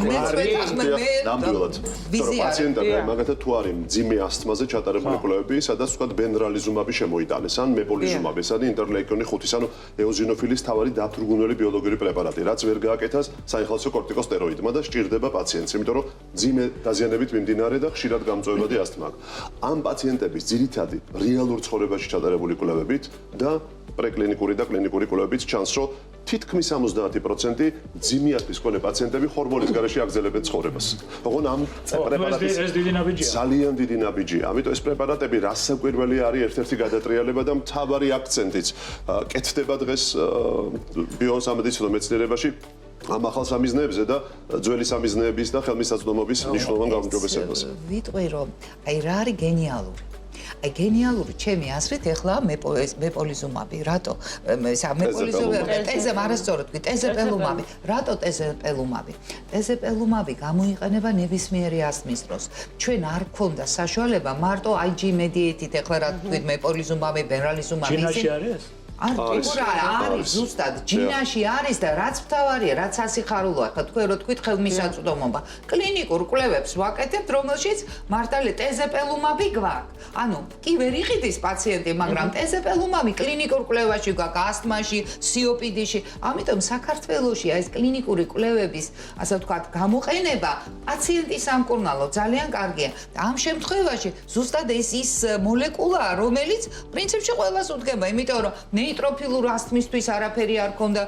ნამდვილად პაციენტები მაგათაც თუ არის მძიმე ასთმაზე ჩატარებული კვლევები, სადაც თქვა ბენრალიზუმაბი შემოიტანეს, ან მეპოლიზუმაბი, ეს არის ინტერლეიკონი 5-ის, ანუ ეოზინოფილის თავარი დათრგუნველი ბიოლოგიური პრეპარატი, რაც ვერ გააკეთას საინხილოსო კორტიკოსტეროიდმა და სჭირდება პაციენტს, იმიტომ რომ მძიმე დაზიანებით მიმდინარე და ხშირად გამწვევადი ასთმა აქვს. ამ პაციენტების ძირითადი რეალურ ცხოვრებაში ჩატარებული კვლევებით და პრეკლინიკური და კლინიკური კვლევებით ჩანს, რომ თითქმის 70% ძიმიათის მქონე პაციენტები ჰორმონის გარეშე აგრძელებენ ცხოვრებას. ოღონ ამ პრეპარატის ძალიან დიდი ნაბიჯია. ამიტომ ეს პრეპარატები რასაკვირველი არის ერთ-ერთი გადატრიალება და მთავარი აქცენტიც კეთდება დღეს ბიოსამედიცინო მეცნიერებაში ამ ახალ სამიზნეებზე და ძველი სამიზნეების და ხელმისაწვდომობის მნიშვნელოვან გაუმჯობესებაზე. ვიტყვი რომ აი რა არის გენიალური. აი გენიალური ჩემი აზრით ეხლა მეპოლიზუმაბი, რატო მეპოლიზუმაბი, არასწორად ვიტყვი, ტეზეპელუმაბი, რატო ტეზეპელუმაბი? ტეზეპელუმაბი გამოიყენება ნებისმიერი ასთმის დროს. ჩვენ არ გქონდა საშუალება მარტო IG mediated ეხლა რა ვთქვით მეპოლიზუმაბი, ბენრალიზუმაბი ჯინაში არის? არის ზუსტად ჯინაში არის და რაც მთავარია, რაც ასიხარულოა, ხა თქვენ რო თქვით ხელმისაწვდომობა. კლინიკურ კვლევებს ვაკეთებთ, რომელშიც მართალი ტეზეპელუმაბი გვაქვს. ანუ კი ვერ იყიდის პაციენტი, მაგრამ ტეზეპელუმაბი კლინიკურ კვლევაში გვაქვს, ასთმაში, COPD-ში. ამიტომ საქართველოში ეს კლინიკური კვლევების, ასე ვთქვათ, გამოყენება პაციენტის სამკურნალო ძალიან კარგია. ამ შემთხვევაში ზუსტად ის მოლეკულაა, რომელიც პრინციპში ყველას უდგება, იმიტომ რომ ნეიტროფილურ ასთმისთვის არაფერი არ ქონდა,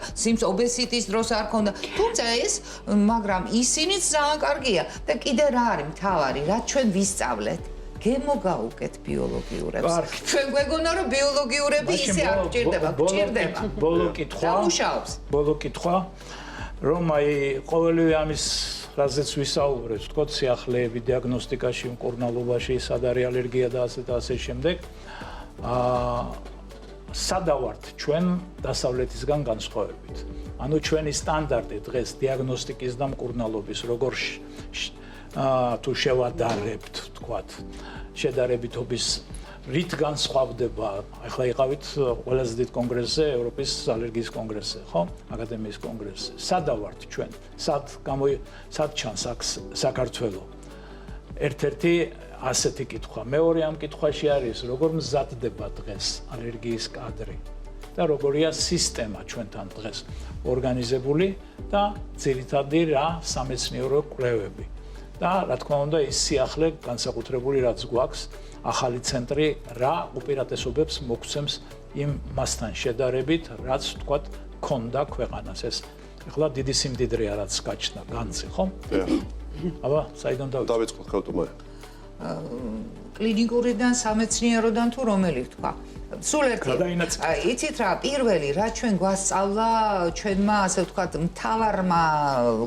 ობესიტის დროს არ ქონდა. თუმცა ეს, მაგრამ ისინიც ძალიან კარგია და კიდე რა არის მთავარი, რაც ჩვენ ვისწავლეთ. გემოგაუკეთ ბიოლოგიურებს. ჩვენ გვეგონა რომ ბიოლოგიურები ისე არ გჭირდება, გჭირდება. ბოლო კითხვა, რომ აი ყოველივე ამის რაზეც ვისაუბრეთ, თქო, სიახლეები, დიაგნოსტიკაში, მკურნალობაში, სად არის ალერგია და ასე და ასე შემდეგ. სადავართ ჩვენ დასავლეთისგან განსხვავებით. ანუ ჩვენი სტანდარტი დღეს დიაგნოსტიკის და მკურნალობის როგორ თუ შევადარებთ, თქვათ, შედარებითობის რით განსხვავდება. ახლა იყავით ყველაზე დიდ კონგრესზე, ევროპის ალერგიის კონგრესზე, ხო? აკადემიის კონგრესზე. სადავართ ჩვენ? სად ჩანს აქ საქართველო? ერთ-ერთი ასეთი კითხვა. მეორე ამ კითხვაში არის, როგორ მზადდება დღეს ალერგიის კადრი და როგორია სისტემა ჩვენთან დღეს ორგანიზებული და ძირითადი რა სამეცნიერო კვლევები. და რა თქმა უნდა, ის სიახლე განსაკუთრებული რაც გვაქვს, ახალი ცენტრი რა უპირატესობებს მოგცემს იმ მასთან შედარებით, რაც თქვათ, ქონდა ქვეყანას. ეს ახლა დიდი სიმდიდრეა რაც გაჩნდა განცი, ხო? აბა, საიდან დავიწყოთ ხალხთუმარი. კლინიკურიდან, სამეცნიეროდან თუ რომელი თქვა? სულ ერთი. იცით რა, პირველი რა ჩვენ გვასწავლა ჩვენმა, ასე ვთქვათ, მთავარმა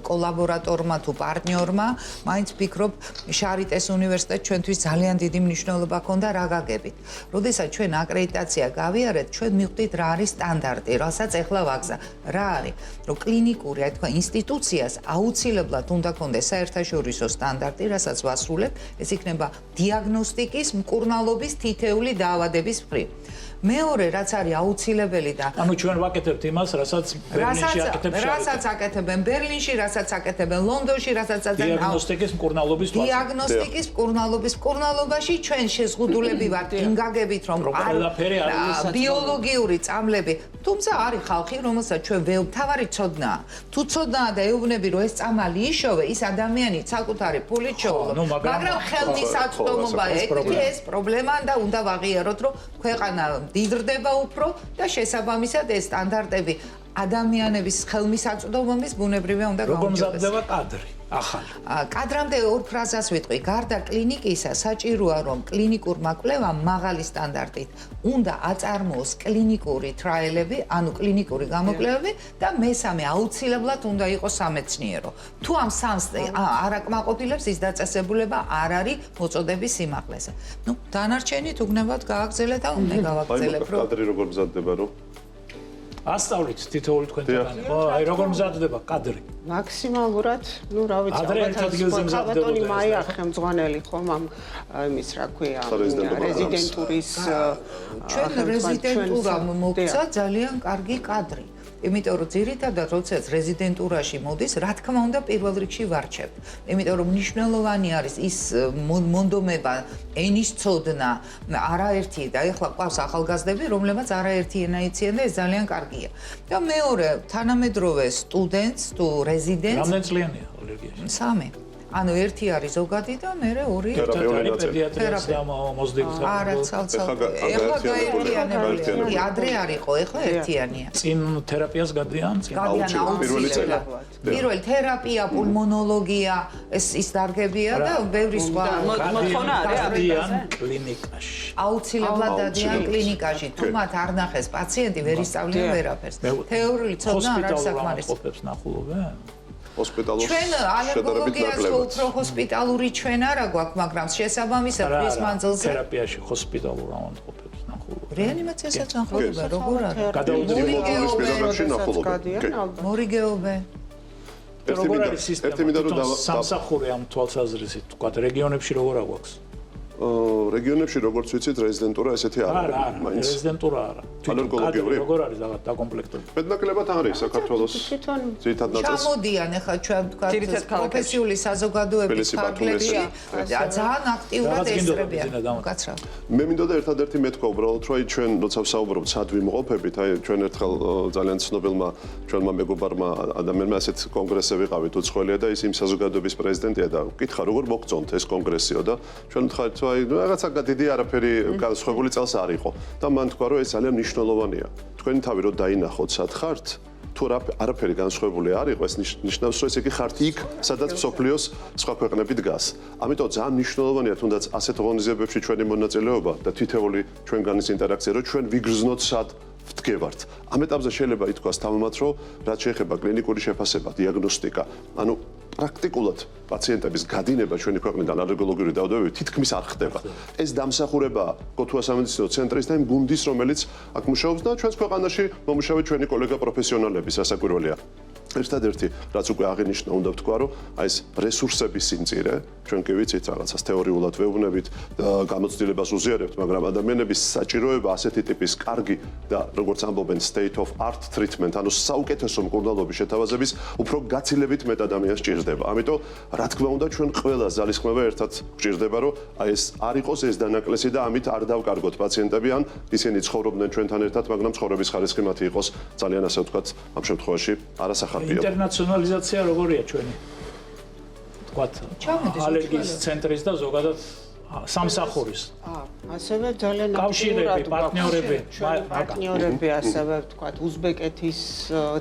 კოლაბორატორმა თუ პარტნიორმა, მაინც ვფიქრობ, შარიტეს უნივერსიტეტს ჩვენთვის ძალიან დიდი მნიშვნელობა ჰქონდა რა გაგებით. როდესაც ჩვენ აკრედიტაცია გავიარეთ, ჩვენ მივხვდით რა არის სტანდარტი, რასაც ეხლა ვაგზავნა. რა არის? რომ კლინიკური, აი თქვა, ინსტიტუციას აუცილებლად უნდა ჰქონდეს საერთაშორისო სტანდარტი, რასაც ვასრულებთ, ეს იქნება დიაგნოსტიკის, მკურნალობის თითეული დაავადების მხრივ. მეორე რაც არის აუცილებელი და ანუ ჩვენ ვაკეთებთ იმას, რასაც ბერლინში აკეთებს შარიტე. რასაც აკეთებენ ბერლინში, რასაც აკეთებენ ლონდონში, რასაც დიაგნოსტიკის მკურნალობის დიაგნოსტიკის მკურნალობაში ჩვენ შეზღუდულები ვართ ინგაგებით რომ ბიოლოგიური წამლები, თუმცა არის ხალხი, რომელსაც ჩვენ თავარი ცოდნაა. თუ ცოდნაა და ეუბნები რომ ეს წამალი იშოვე, ის ადამიანი საკუთარი ფულით შოულობს. მაგრამ ხელმისაწვდომობა ეს პრობლემაა და უნდა ვაღიაროთ, რომ ქვეყანა იზრდება უფრო და შესაბამისად ეს სტანდარტები ადამიანების ხელმისაწვდომობის ბუნებრივია უნდა გაუმჯობესდეს. როგორ მზადდება კადრი? ახალი. კადრამდე ორ ფრაზას ვიტყვი. გარდა კლინიკისა, საჭიროა რომ კლინიკურმა კვლევამ მაღალი სტანდარტით უნდა აწარმოოს კლინიკური ტრაილები, ანუ კლინიკური გამოკვლევები და მესამე აუცილებლად უნდა იყოს სამეცნიერო. თუ ამ სამს არ აკმაყოფილებს, ის დაწესებულება არ არის მოწოდების სიმაღლეზე. ნუ დანარჩენით უგნებოდ გააგრძელეთ და უნდა გავაგრძელებ, რომ კადრი როგორ მზადდება, რომ ასწავლით თითოეული თქვენთაგანი, ხო? აი როგორ მზადდება კადრი? მაქსიმალურად, ну, რა ვიცი, ალბათ მაიახე მძღვანელი ხომ ამ იმის, რა ქვია, რეზიდენტურის ჩვენ რეზიდენტურამ მოგცა ძალიან კარგი კადრი. იმიტომ რომ ძირითადად როდესაც რეზიდენტურაში მოდის, რა თქმა უნდა, პირველ რიგში ვარჩევთ. იმიტომ რომ მნიშვნელოვანი არის ის მონდომება, ენის ცოდნა, არაერთი და ეხლა ყავს ახალგაზრდები, რომლებმაც არაერთი ენა იციან და ეს ძალიან კარგია. და მეორე, თანამედროვე სტუდენტს თუ რეზიდენტს რამდენი წლიანია ალერგიაში? 3. ანუ ერთი არის ზოგადი და მეორე ორი პედიატრიას და მოსდევს. არა, ცალ-ცალ. ეხლა გაერთიანებული. ადრე არისო, ეხლა ერთიანია. წინ თერაპიას გადიან, წინ გადიან აუცილებლად. პირველ თერაპია, პულმონოლოგია, ის დარგებია და ბევრი სხვა. მოთხოვნა არის გადიან კლინიკაში. აუცილებლად დადიან კლინიკაში. თუ მათ არ ნახეს პაციენტი, ვერ ისწავლიან ვერაფერს. თეორიული ცოდნა არ არის საკმარისი. ჰოსპიტალურ ყოფებსნახულობენ? ჰოსპიტალურ ჩვენ ალერგოლოგიას უფრო ჰოსპიტალური ჩვენ არა გვაქვს, მაგრამ შესაბამისად ხის მანძილზე თერაპიაში ჰოსპიტალურ ავადმყოფებს ნახულობენ. რეანიმაციასაც ნახულობენ, როგორ არის? მორიგეობენ. როგორ არის სისტემა? სამსახური ამ თვალსაზრისით, თქვა რეგიონებში როგორ აგვაქვს? რეგიონებში როგორც ვიცით, რეზიდენტურა ესეთი არ არის. არა, რეზიდენტურა არა. ალერგოლოგიური როგორ არის დაკომპლექტებული? მეტნაკლებად არის საქართველოს ძირითად ნაწილს. ჩამოდიან ახლა ჩვენ თქვა პროფესიული საზოგადოების ფარგლებში ძალიან აქტიურად ესწრებიან. გაცრავ. მე მინდოდა ერთადერთი მეთქვა უბრალოდ, რომ ჩვენ როცა ვსაუბრობთ სად ვიმყოფებით, აი ჩვენ ერთხელ ძალიან ცნობილმა ჩვენმა მეგობარმა ადამიანმა ასეთ კონგრესზე ვიყავით უცხოელია და ის იმ საზოგადოების პრეზიდენტია და ვკითხა როგორ მოგწონთ ეს კონგრესიო და ჩვენ ვთქვით აი რაღაცა დიდი არაფერი განსხვავებული წელს არ იყო და მან თქვა რომ ეს ძალიან მნიშვნელოვანია. თქვენი თავი რო დაინახოთ სად ხართ, თუ არაფერი განსხვავებული არ იყო, ეს ნიშნავს რომ ეს იგი ხართ იქ, სადაც მსოფლიოს სხვა ქვეყნები დგას. ამიტომ ძალიან მნიშვნელოვანია თუნდაც ასეთ ღონისძიებებში ჩვენი მონაწილეობა და თითოეული ჩვენგანის ინტერაქცია, რომ ჩვენ ვიგრძნოთ სად ვდგევართ. ამ ეტაპზე შეიძლება ითქვას თავმოთ, რომ რაც შეეხება კლინიკური შეფასება, დიაგნოსტიკა, ანუ პრაქტიკულად პაციენტების გადინება ჩვენი ქვეყნიდან ალერგოლოგიური დაავადებებით თითქმის არ ხდება. ეს დამსახურებაა გოთუას სამედიცინო ცენტრის და იმ გუნდის, რომელიც აქ მუშაობს და ჩვენს ქვეყანაში მომუშავე ჩვენი კოლეგა პროფესიონალების სასაკვირველია. ერთადერთი, რაც უკვე აღინიშნა, უნდა ვთქვა, რომ აი ეს რესურსების სიმწირე, ჩვენ კი ვიცით რაღაცას თეორიულად ვეუბნებით და გამოცდილებას უზიარებთ, მაგრამ ადამიანების საჭიროება ასეთი ტიპის კარგი და როგორც ამბობენ state of art treatment, ანუ საუკეთესო მკურნალობის შეთავაზების უფრო გაცილებით მეტ ადამიანს ჭირდება. ამიტომ, რა თქმა უნდა, ჩვენ ყველა ძალისხმევა ერთად გვჭირდება, რომ აი ეს არ იყოს ეს დანაკლისი და ამით არ დავკარგოთ პაციენტები, ან ისინი ცხოვრობდნენ ჩვენთან ერთად, მაგრამ ცხოვრების ხარისხი მათი იყოს ძალიან ასე ვთქვათ, ამ შემთხვევაში არასახარბიო. ინტერნაციონალიზაცია როგორია ჩვენი? თქვათ, ალერგიის ცენტრის და ზოგადად სამსახურის. ასევე ძალიან კავშირები, პარტნიორები, ასევე ვთქვათ, უზბეკეთის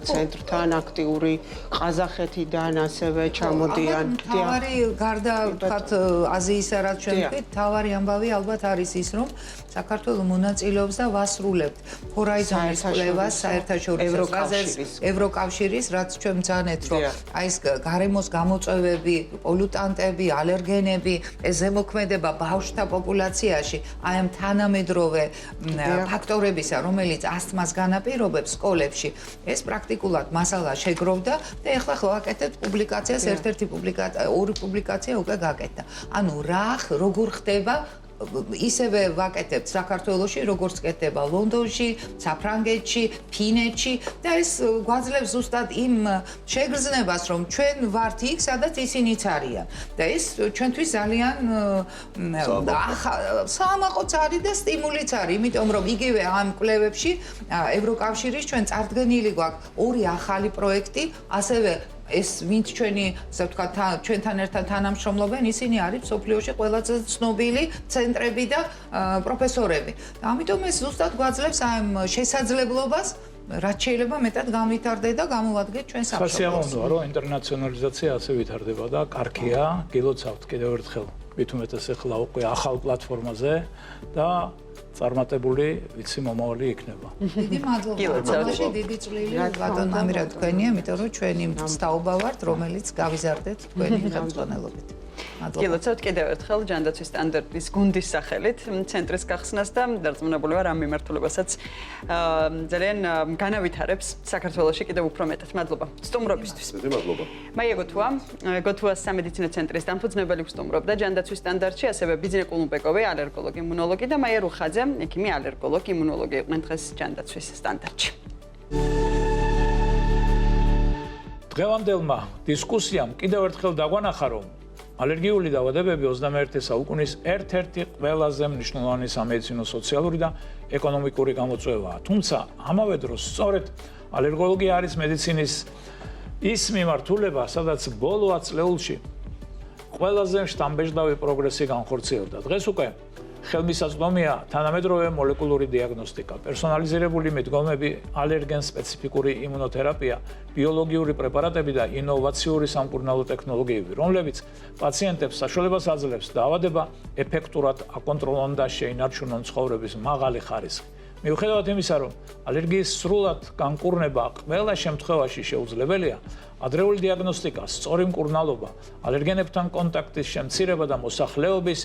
ცენტრთან აქტიური, ყაზახეთიდან ასევე ჩამოდიან. თავარი გარდა ვთქვათ აზიისა რაც ჩვენ ვთქვით, თავარი ამბავი ალბათ არის ის, რომ საქართველოს მონაწილეობს და ვასრულებთ ჰორაიზონის კვლევას საერთაშორისო ევროკავშირის, რაც ჩვენ ვძანეთ, რომ აი ეს გარემოს გამოწვევები, პოლუტანტები, ალერგენები, ეს ზემოქმედება ბავშვთა პოპულაციაში, აი ამ თანამედროვე ფაქტორებისა, რომელიც ასთმას განაპირობებს სკოლებში, ეს პრაქტიკულად მასალა შეგროვდა და ეხლა ვაკეთებთ პუბლიკაციას, ერთ-ერთი პუბლიკაცია, ორი პუბლიკაცია უკვე გაკეთდა. ანუ როგორ ხდება ისევე ვაკეთებთ საქართველოში, როგორც კეთდება ლონდონში, საფრანგეთში, ფინეთში და ეს გვაძლევს ზუსტად იმ შეგრძნებას, რომ ჩვენ ვართ იქ, სადაც ისინიც არიან. და ეს ჩვენთვის ძალიან საამაყოც არის და სტიმულიც არის, იმიტომ რომ იგივე ამ კვლევებში ევროკავშირის ჩვენ წარდგენილი გვაქვს ორი ახალი პროექტი, ასევე ეს ვინც ჩვენი, ასე ვთქვათ, ჩვენთან ერთად თანამშრომლობენ, ისინი არის მსოფლიოში ყველაზე ცნობილი ცენტრები და პროფესორები. და ამიტომ ეს ზუსტად გვაძლევს ამ შესაძლებლობას, რაც შეიძლება მეტად გამვითარდეს და გამოვადგეთ ჩვენ სამშობლოს. სასიამოვნოა, რომ ინტერნაციონალიზაცია ასე ვითარდება და კარგია, გილოცავთ კიდევ ერთხელ, მithumetes ახლა უკვე ახალ პლატფორმაზე და წარმატებული ვიცი მომავალი იქნება. დიდი მადლობა. მაშინ დიდი წვლილი ბატონ ამირა თქვენია, იმიტომ რომ ჩვენი მსთაობა ვართ, რომელიც გავიზარდეთ თქვენი ხელმძღვანელობით. გილოცავთ კიდევ ერთხელ ჯანდაცვის სტანდარტის გუნდის სახელით ცენტრის გახსნას და დარწმუნებული ვარ ამ მიმართულებასაც ძალიან განავითარებს საქართველოში კიდევ უფრო მეტად. მადლობა სტუმრობისთვის. მადლობა. მაია გოთუას სამედიცინო ცენტრის დამფუძნებელი სტუმრობდა ჯანდაცვის სტანდარტში, ასევე ბიძინა კულუმბეკოვი, ალერგოლოგი, იმუნოლოგი და მაია რუხაძე, ექიმი, ალერგოლოგი, იმუნოლოგი იყვნენ დღეს ჯანდაცვის სტანდარტში. დღევანდელმა დისკუსიამ კიდევ ერთხელ დაგვანახა, რომ ალერგიული დაავადებები 21 საუკუნის ერთ-ერთი ყველაზე მნიშვნელოვანი სამედიცინო, სოციალური და ეკონომიკური გამოწვევაა. თუმცა ამავე დროს სწორედ ალერგოლოგია არის მედიცინის ის მიმართულება, სადაც ბოლო ათწლეულში ყველაზე შთამბეჭდავი პროგრესი განხორციელდა. დღეს უკვე ხელმისაწვდომია თანამედროვე მოლეკულური დიაგნოსტიკა, პერსონალიზირებული მიდგომები, ალერგენ სპეციფიკური იმუნოთერაპია, ბიოლოგიური პრეპარატები და ინოვაციური სამკურნალო ტექნოლოგიები, რომლებიც პაციენტებს საშუალებას აძლევს დაავადება ეფექტურად აკონტროლონ და შეინარჩუნონ ცხოვრების მაღალი ხარისხი. მიუხედავად იმისა, რომ ალერგიის სრულად განკურნება ყველა შემთხვევაში შეუძლებელია, ადრეული დიაგნოსტიკა, სწორი მკურნალობა, ალერგენებთან კონტაქტის შემცირება და მოსახლეობის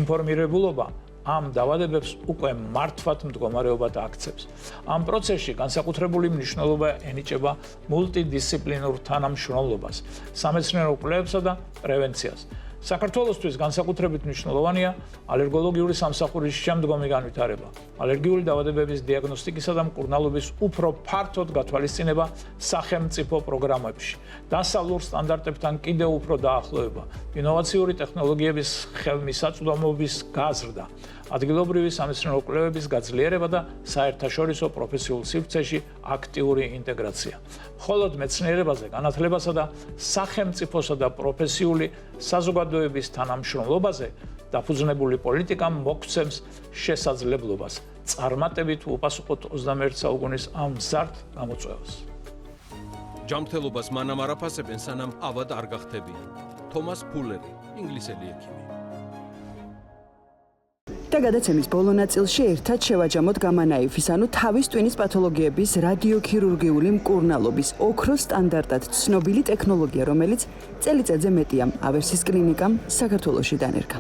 ინფორმირებულობა ამ დაავადებებს უკვე მართვად მდგომარეობად აქცევს. ამ პროცესში განსაკუთრებული მნიშვნელობა ენიჭება მულტიდისციპლინურ თანამშრომლობას, სამეცნიერო კვლევებსა და პრევენციას. საქართველოსთვის განსაკუთრებით მნიშვნელოვანია ალერგოლოგიური სამსახურის შემდგომი განვითარება, ალერგიული დაავადებების დიაგნოსტიკისა და მკურნალობის უფრო ფართოდ გათვალისწინება სახელმწიფო პროგრამებში, დასავლურ სტანდარტებთან კიდევ უფრო დაახლოება, ინოვაციური ტექნოლოგიების ხელმისაწვდომობის გაზრდა, ადგილობრივი სამეცნიერო კვლევების გაძლიერება და საერთაშორისო პროფესიულ სივრცეში აქტიური ინტეგრაცია. მხოლოდ მეცნიერებაზე, განათლებასა და სახელმწიფოსა და პროფესიული საზოგადოების თანამშრომლობაზე დაფუძნებული პოლიტიკა მოგცემს შესაძლებლობას წარმატებით უპასუხოთ 21 საუკუნის ამ მზარდ გამოწვევას. ჯანმრთელობას მანამ არ აფასებენ, სანამ ავად არ გახდებიან. თომას ფულერი, ინგლისელი ექიმი. და გადაცემის ბოლო ნაწილში ერთად შევაჯამოთ გამანაიფის, ანუ თავის ტვინის პათოლოგიების რადიოქირურგიული მკურნალობის ოქროს სტანდარტად ცნობილი ტექნოლოგია, რომელიც წელიწადზე მეტია ავერსის კლინიკამ საქართველოში დანერგა.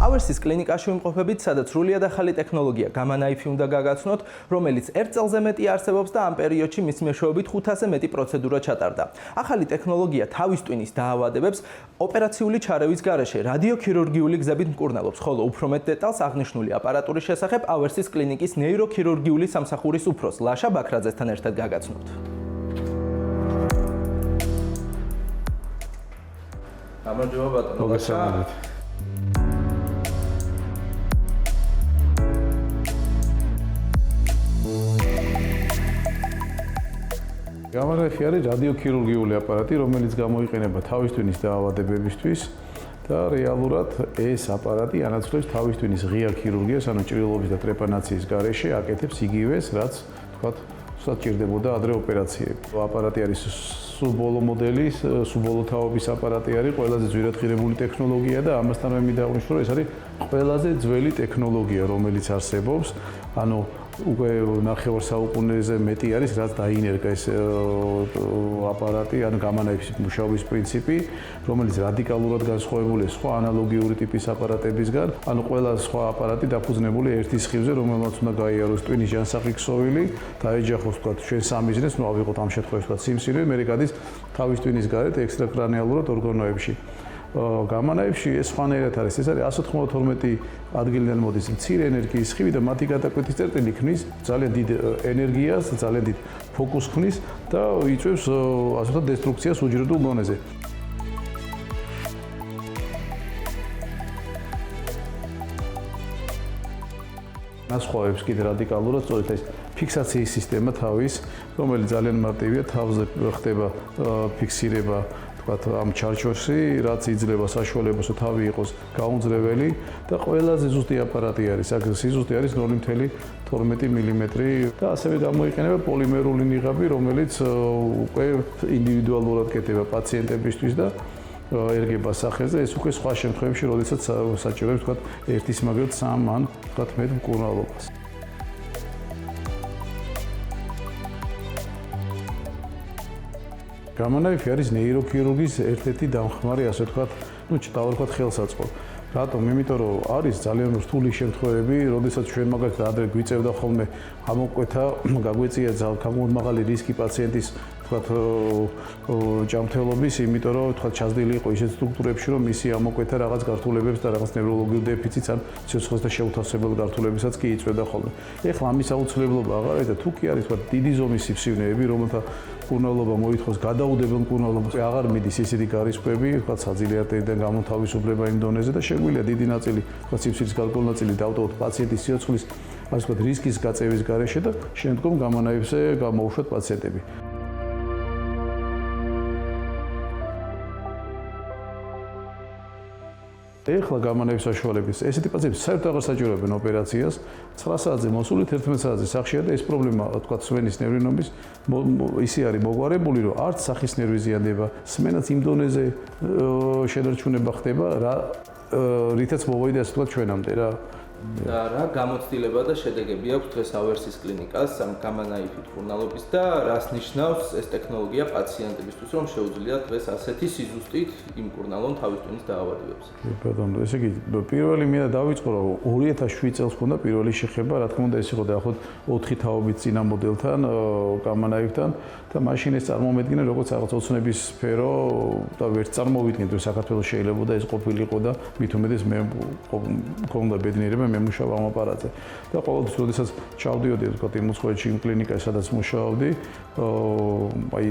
ავერსის კლინიკაში ვიმყოფებით, სადაც სრულიად ახალი ტექნოლოგია გამანაიფი უნდა გაგაცნოთ, რომელიც 1 წელზე მეტი არსებობს და ამ პერიოდში მის მეშვეობით 500-ზე მეტი პროცედურა ჩატარდა. ახალი ტექნოლოგია თავის ტვინის დაავადებებს ოპერაციული ჩარევის გარეშე რადიოქირურგიული გზებით მკურნალობს, ხოლო უფრო მეტ დეტალს აღნიშნული აპარატურის შესახებ ავერსის კლინიკის ნეიროქირურგიული სამსახურის უფროს ლაშა ბაქრაძესთან ერთად გაგაცნობთ. გამარჯობა ბატონო ლაშა. გამანაიფი არის რადიოქირურგიული აპარატი, რომელიც გამოიყენება თავის ტვინის დაავადებებისთვის და რეალურად ეს აპარატი ანაცვლებს თავის ტვინის ღია ქირურგიას, ანუ ჭრილობის და ტრეპანაციის გარეშე აკეთებს იგივეს, რაც თქვათ, სჭირდებოდა ადრე ოპერაციები. აპარატი არის სუბოლო მოდელის, სუბოლო თაობის აპარატი არის, ყველაზე ძვირად ღირებული ტექნოლოგია და ამასთან მე მინდა აღნიშნო, რომ ეს არის ყველაზე ძველი ტექნოლოგია, რომელიც არსებობს, ანუ უკვე ნახევარ საუკუნეზე მეტი არის, რაც დაინერგა ეს აპარატი, ან გამანაიფის მუშაობის პრინციპი, რომელიც რადიკალურად განსხვავებულია სხვა ანალოგიური ტიპის აპარატებისგან, ანუ ყველა სხვა აპარატი დაფუძნებული ერთი სხივზე, რომელმაც უნდა გაიაროს ტვინის ჯანსაღი ქსოვილი, დაეჯახოს თქვა ჩვენ სამიზნეს, ნუ ავიღოთ ამ შემთხვევაში თქვა სიმსივნე, მე გადის თავის ტვინის გარეთ ექსტრაკრანიალურად ორგანოებში. გამანაიფში ეს სხვანაირად არის, ეს არის 192 ადგილიდან მოდის მცირე ენერგიის სხივი და მათი გადაკვეთის წერტილი ქმნის ძალიან დიდ ენერგიას, ძალიან დიდ ფოკუსს ქმნის და იწვევს ასე ვთქვათ დესტრუქციას უჯრედულ დონეზე. განსხვავებს კიდე რადიკალურად სწორედ ეს ფიქსაციის სისტემა თავის, რომელიც ძალიან მარტივია, თავზე ხდება ფიქსირება თქვათ ამ ჩარჩოში, რაც იძლევა საშუალებას, რომ თავი იყოს გაუმძლეველი და ყველაზე ზუსტი აპარატი არის. აქ სიზუსტე არის 0.12 მმ და ასევე გამოიყენება პოლიმერული ნიღაბი, რომელიც უკვე ინდივიდუალურად კეთება პაციენტებისთვის და ერგება სახეზე. ეს უკვე სხვა შემთხვევებში, როდესაც საჭიროებს თქვათ ერთის მაგალითად 3 ან თქვათ მეტ მკურნალობას. გამანაიფი არის ნეიროქირურგიის ერთ-ერთი დამხმარე, ასე ვთქვათ, დავარქვათ ხელსაწყო. რატომ? იმიტომ რომ არის ძალიან რთული შემთხვევები, როდესაც ჩვენ მაგალითად ადრე გვიწევდა ხოლმე ამოკვეთა, გაგვეწია ძალიან მაღალი რისკი პაციენტის თქვათ ჯანმრთელობის, იმიტომ რომ თქვათ ჩაზრდილი იყო ისეთ სტრუქტურებში, რომ მისი ამოკვეთა რაღაც გართულებებს და რაღაც ნევროლოგიურ დეფიციტს ან სიცოცხლესთან შეუთავსებელ გართულებებსაც კი იწვევდა ხოლმე. ეხლა ამის აუცილებლობა აღარ არის და თუ კი არის თქვათ დიდი ზომის სიფსივნეები, რომელთა მკურნალობა მოითხოვს გადაუდებელ მკურნალობას, აღარ მიდის ისეთი გარისხვები, თქვა საძილიანტებიდან გამოთავისუფლება იმ დონეზე და შეგვიძლია დიდი ნაწილი, თქვა სივრცის გარკვეული ნაწილი დავტოვოთ პაციენტის სიცოცხლის, ასე ვთქვათ, რისკის გაწევის გარეშე და შემდგომ გამანაებზე გამოუშვათ პაციენტები. ეხლა გამანაების საშუალებით ესეთი პაციენტები საერთოდ აღარ საჭიროებენ ოპერაციას. 9 საათზე მოსულით 11 საათზე სახლშია და ეს პრობლემა, თქვა, სვენის ნევრინომის ისე არის მოგვარებული, რომ არც სახის ნერვი ზიანდება, სმენაც იმ დონეზე შედარჩუნება ხდება, რითაც მოვიდა ასე ვთქვათ ჩვენამდე რა. და რა გამოცდილება და შედეგები აქვს დღეს ავერსის კლინიკას ამ გამანაიფით მკურნალობის და რას ნიშნავს ეს ტექნოლოგია პაციენტებისთვის, რომ შეუძლია დღეს ასეთი სიზუსტით იმკურნალონ თავის ტვინის დაავადებებს. ბატონო, ესე იგი, პირველი მინდა დავიწყო, რომ 2007 წელს მქონდა პირველი შეხება, რა თქმა უნდა, ეს იყო დაახლოებით 4 თაობით წინა მოდელთან, გამანაიფთან და მაშინ ეს წარმომედგინა როგორც რაღაც ოცნების სფერო და ვერც წარმოვიდგინეთ, რომ საქართველოს შეიძლება და ეს ყოფილიყო და მით უმეტეს მე მქონდა ბედნიერება მე მუშაობ ამ აპარატზე და ყოველთვის როდესაც ჩავდიოდი ვთქვათ იმ უცხოეთში იმ კლინიკაში სადაც მუშაობდი აი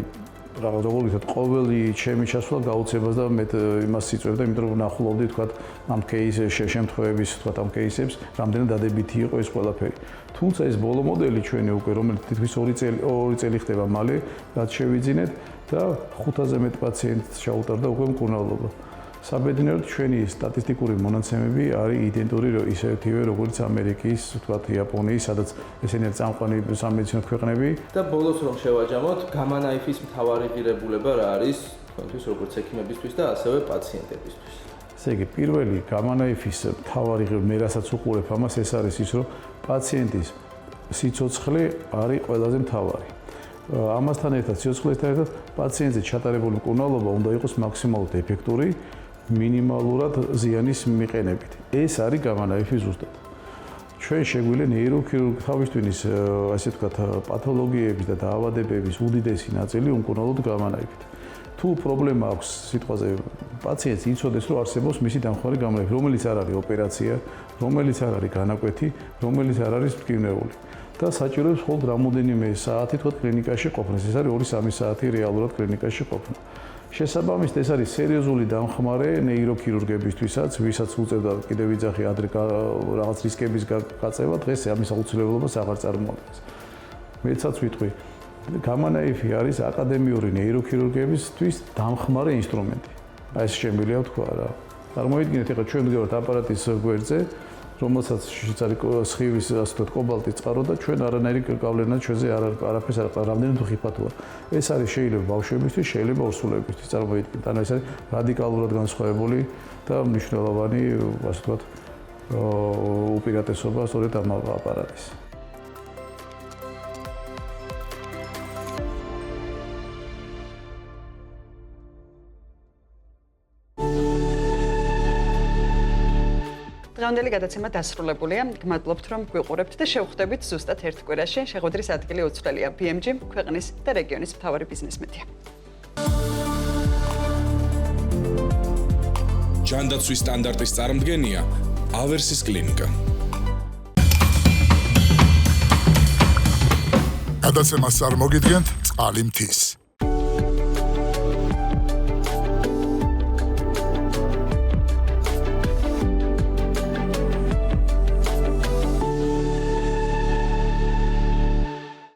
რაღაც როგორ ყოველი ჩემი ჩასვლა გაუცებას და მე იმას იწევდა იმიტომ რომ ნახულობდი ვთქვათ ამ შემთხვევების ვთქვათ ამ кейსებს რამდენად დადებითი იყო ეს ყველაფერი თუმცა ეს ბოლო მოდელი ჩვენი უკვე რომელიც თითქმის 2 წელი ხდება მალე რაც შევიძინეთ და 500-ზე მეტ პაციენტს ჩაუტარდა უკვე მკურნალობა საბედნიეროდ ჩვენი სტატისტიკური მონაცემები არის იდენტური ისეთივე როგორც ამერიკის, ვთქვათ, იაპონიის, სადაც ესენი არის წამყვანი სამედიცინო ქვეყნები. და ბოლოს რომ შევაჯამოთ, გამანაიფის მთავარი ღირებულება რა არის, თქვენთვის როგორც ექიმებისთვის და ასევე პაციენტებისთვის. ესე იგი, პირველი გამანაიფის მთავარი ღირებულება, მე რასაც უყურებ ამას, ეს არის ის, რომ პაციენტის სიცოცხლე არის ყველაზე მთავარი. ამასთან ერთად, სიცოცხლესთან ერთად, პაციენტზე ჩატარებული მკურნალობა უნდა იყოს მაქსიმალურად ეფექტური. მინიმალურად ზიანის მიყენებით. ეს არის გამანაიფი ზუსტად. ჩვენ შეგვიძლია ნეიროქირურგი თავის ტვინის, ასე ვთქვათ, პათოლოგიების და დაავადებების უდიდესი ნაწილი უმკურნალოდ გამანაიფით. თუ პრობლემა აქვს სიტყვაზე პაციენტს იცოდეს, რომ არსებობს მისი დამხმარე გამანაიფი, რომელიც არ არის ოპერაცია, რომელიც არ არის განაკვეთი, რომელიც არ არის მტკივნეული. და საჭიროებს მხოლოდ რამოდენიმე საათი თქვა კლინიკაში ყოფნას. ეს არის 2-3 საათი რეალურად კლინიკაში ყოფნა. შესაბამისად ეს არის სერიოზული დამხმარე ნეიროქირურგებისთვისაც, ვისაც უწევდა კიდევ ვიძახი ადრე რაღაც რისკების გაწევა, დღეს ამის აუცილებლობას აღარ წარმოადგენს. მეცაც ვიტყვი, გამანაიფი არის აკადემიური ნეიროქირურგებისთვის დამხმარე ინსტრუმენტი. აი ეს შემიძლია ვთქვა რა. წარმოიდგინეთ, ეხლა ჩვენ ვდგავართ აპარატის გვერდზე, რომელსაც არის სხივის ასე ვთქვათ კობალტის წყარო და ჩვენ არანაირი გავლენა ჩვენზე არაფერს არ აქვს, რამდენად უხიფათოა. ეს არის შეიძლება ბავშვებისთვის, შეიძლება ორსულებისთვის, წარმოიდგინეთ. ანუ ეს არის რადიკალურად განსხვავებული და მნიშვნელოვანი, ასე ვთქვათ, უპირატესობა სწორედ ამ აპარატის. დღევანდელი გადაცემა დასრულებულია. გმადლობთ, რომ გვიყურებთ და შევხვდებით ზუსტად ერთ კვირაში. შეხვედრის ადგილი უცვლელია. BMG ქვეყნის და რეგიონის მთავარი ბიზნეს მედია. ჯანდაცვის სტანდარტის წარმომადგენია ავერსის კლინიკა. გადაცემას არ მოგიდგენთ წყალი მთის.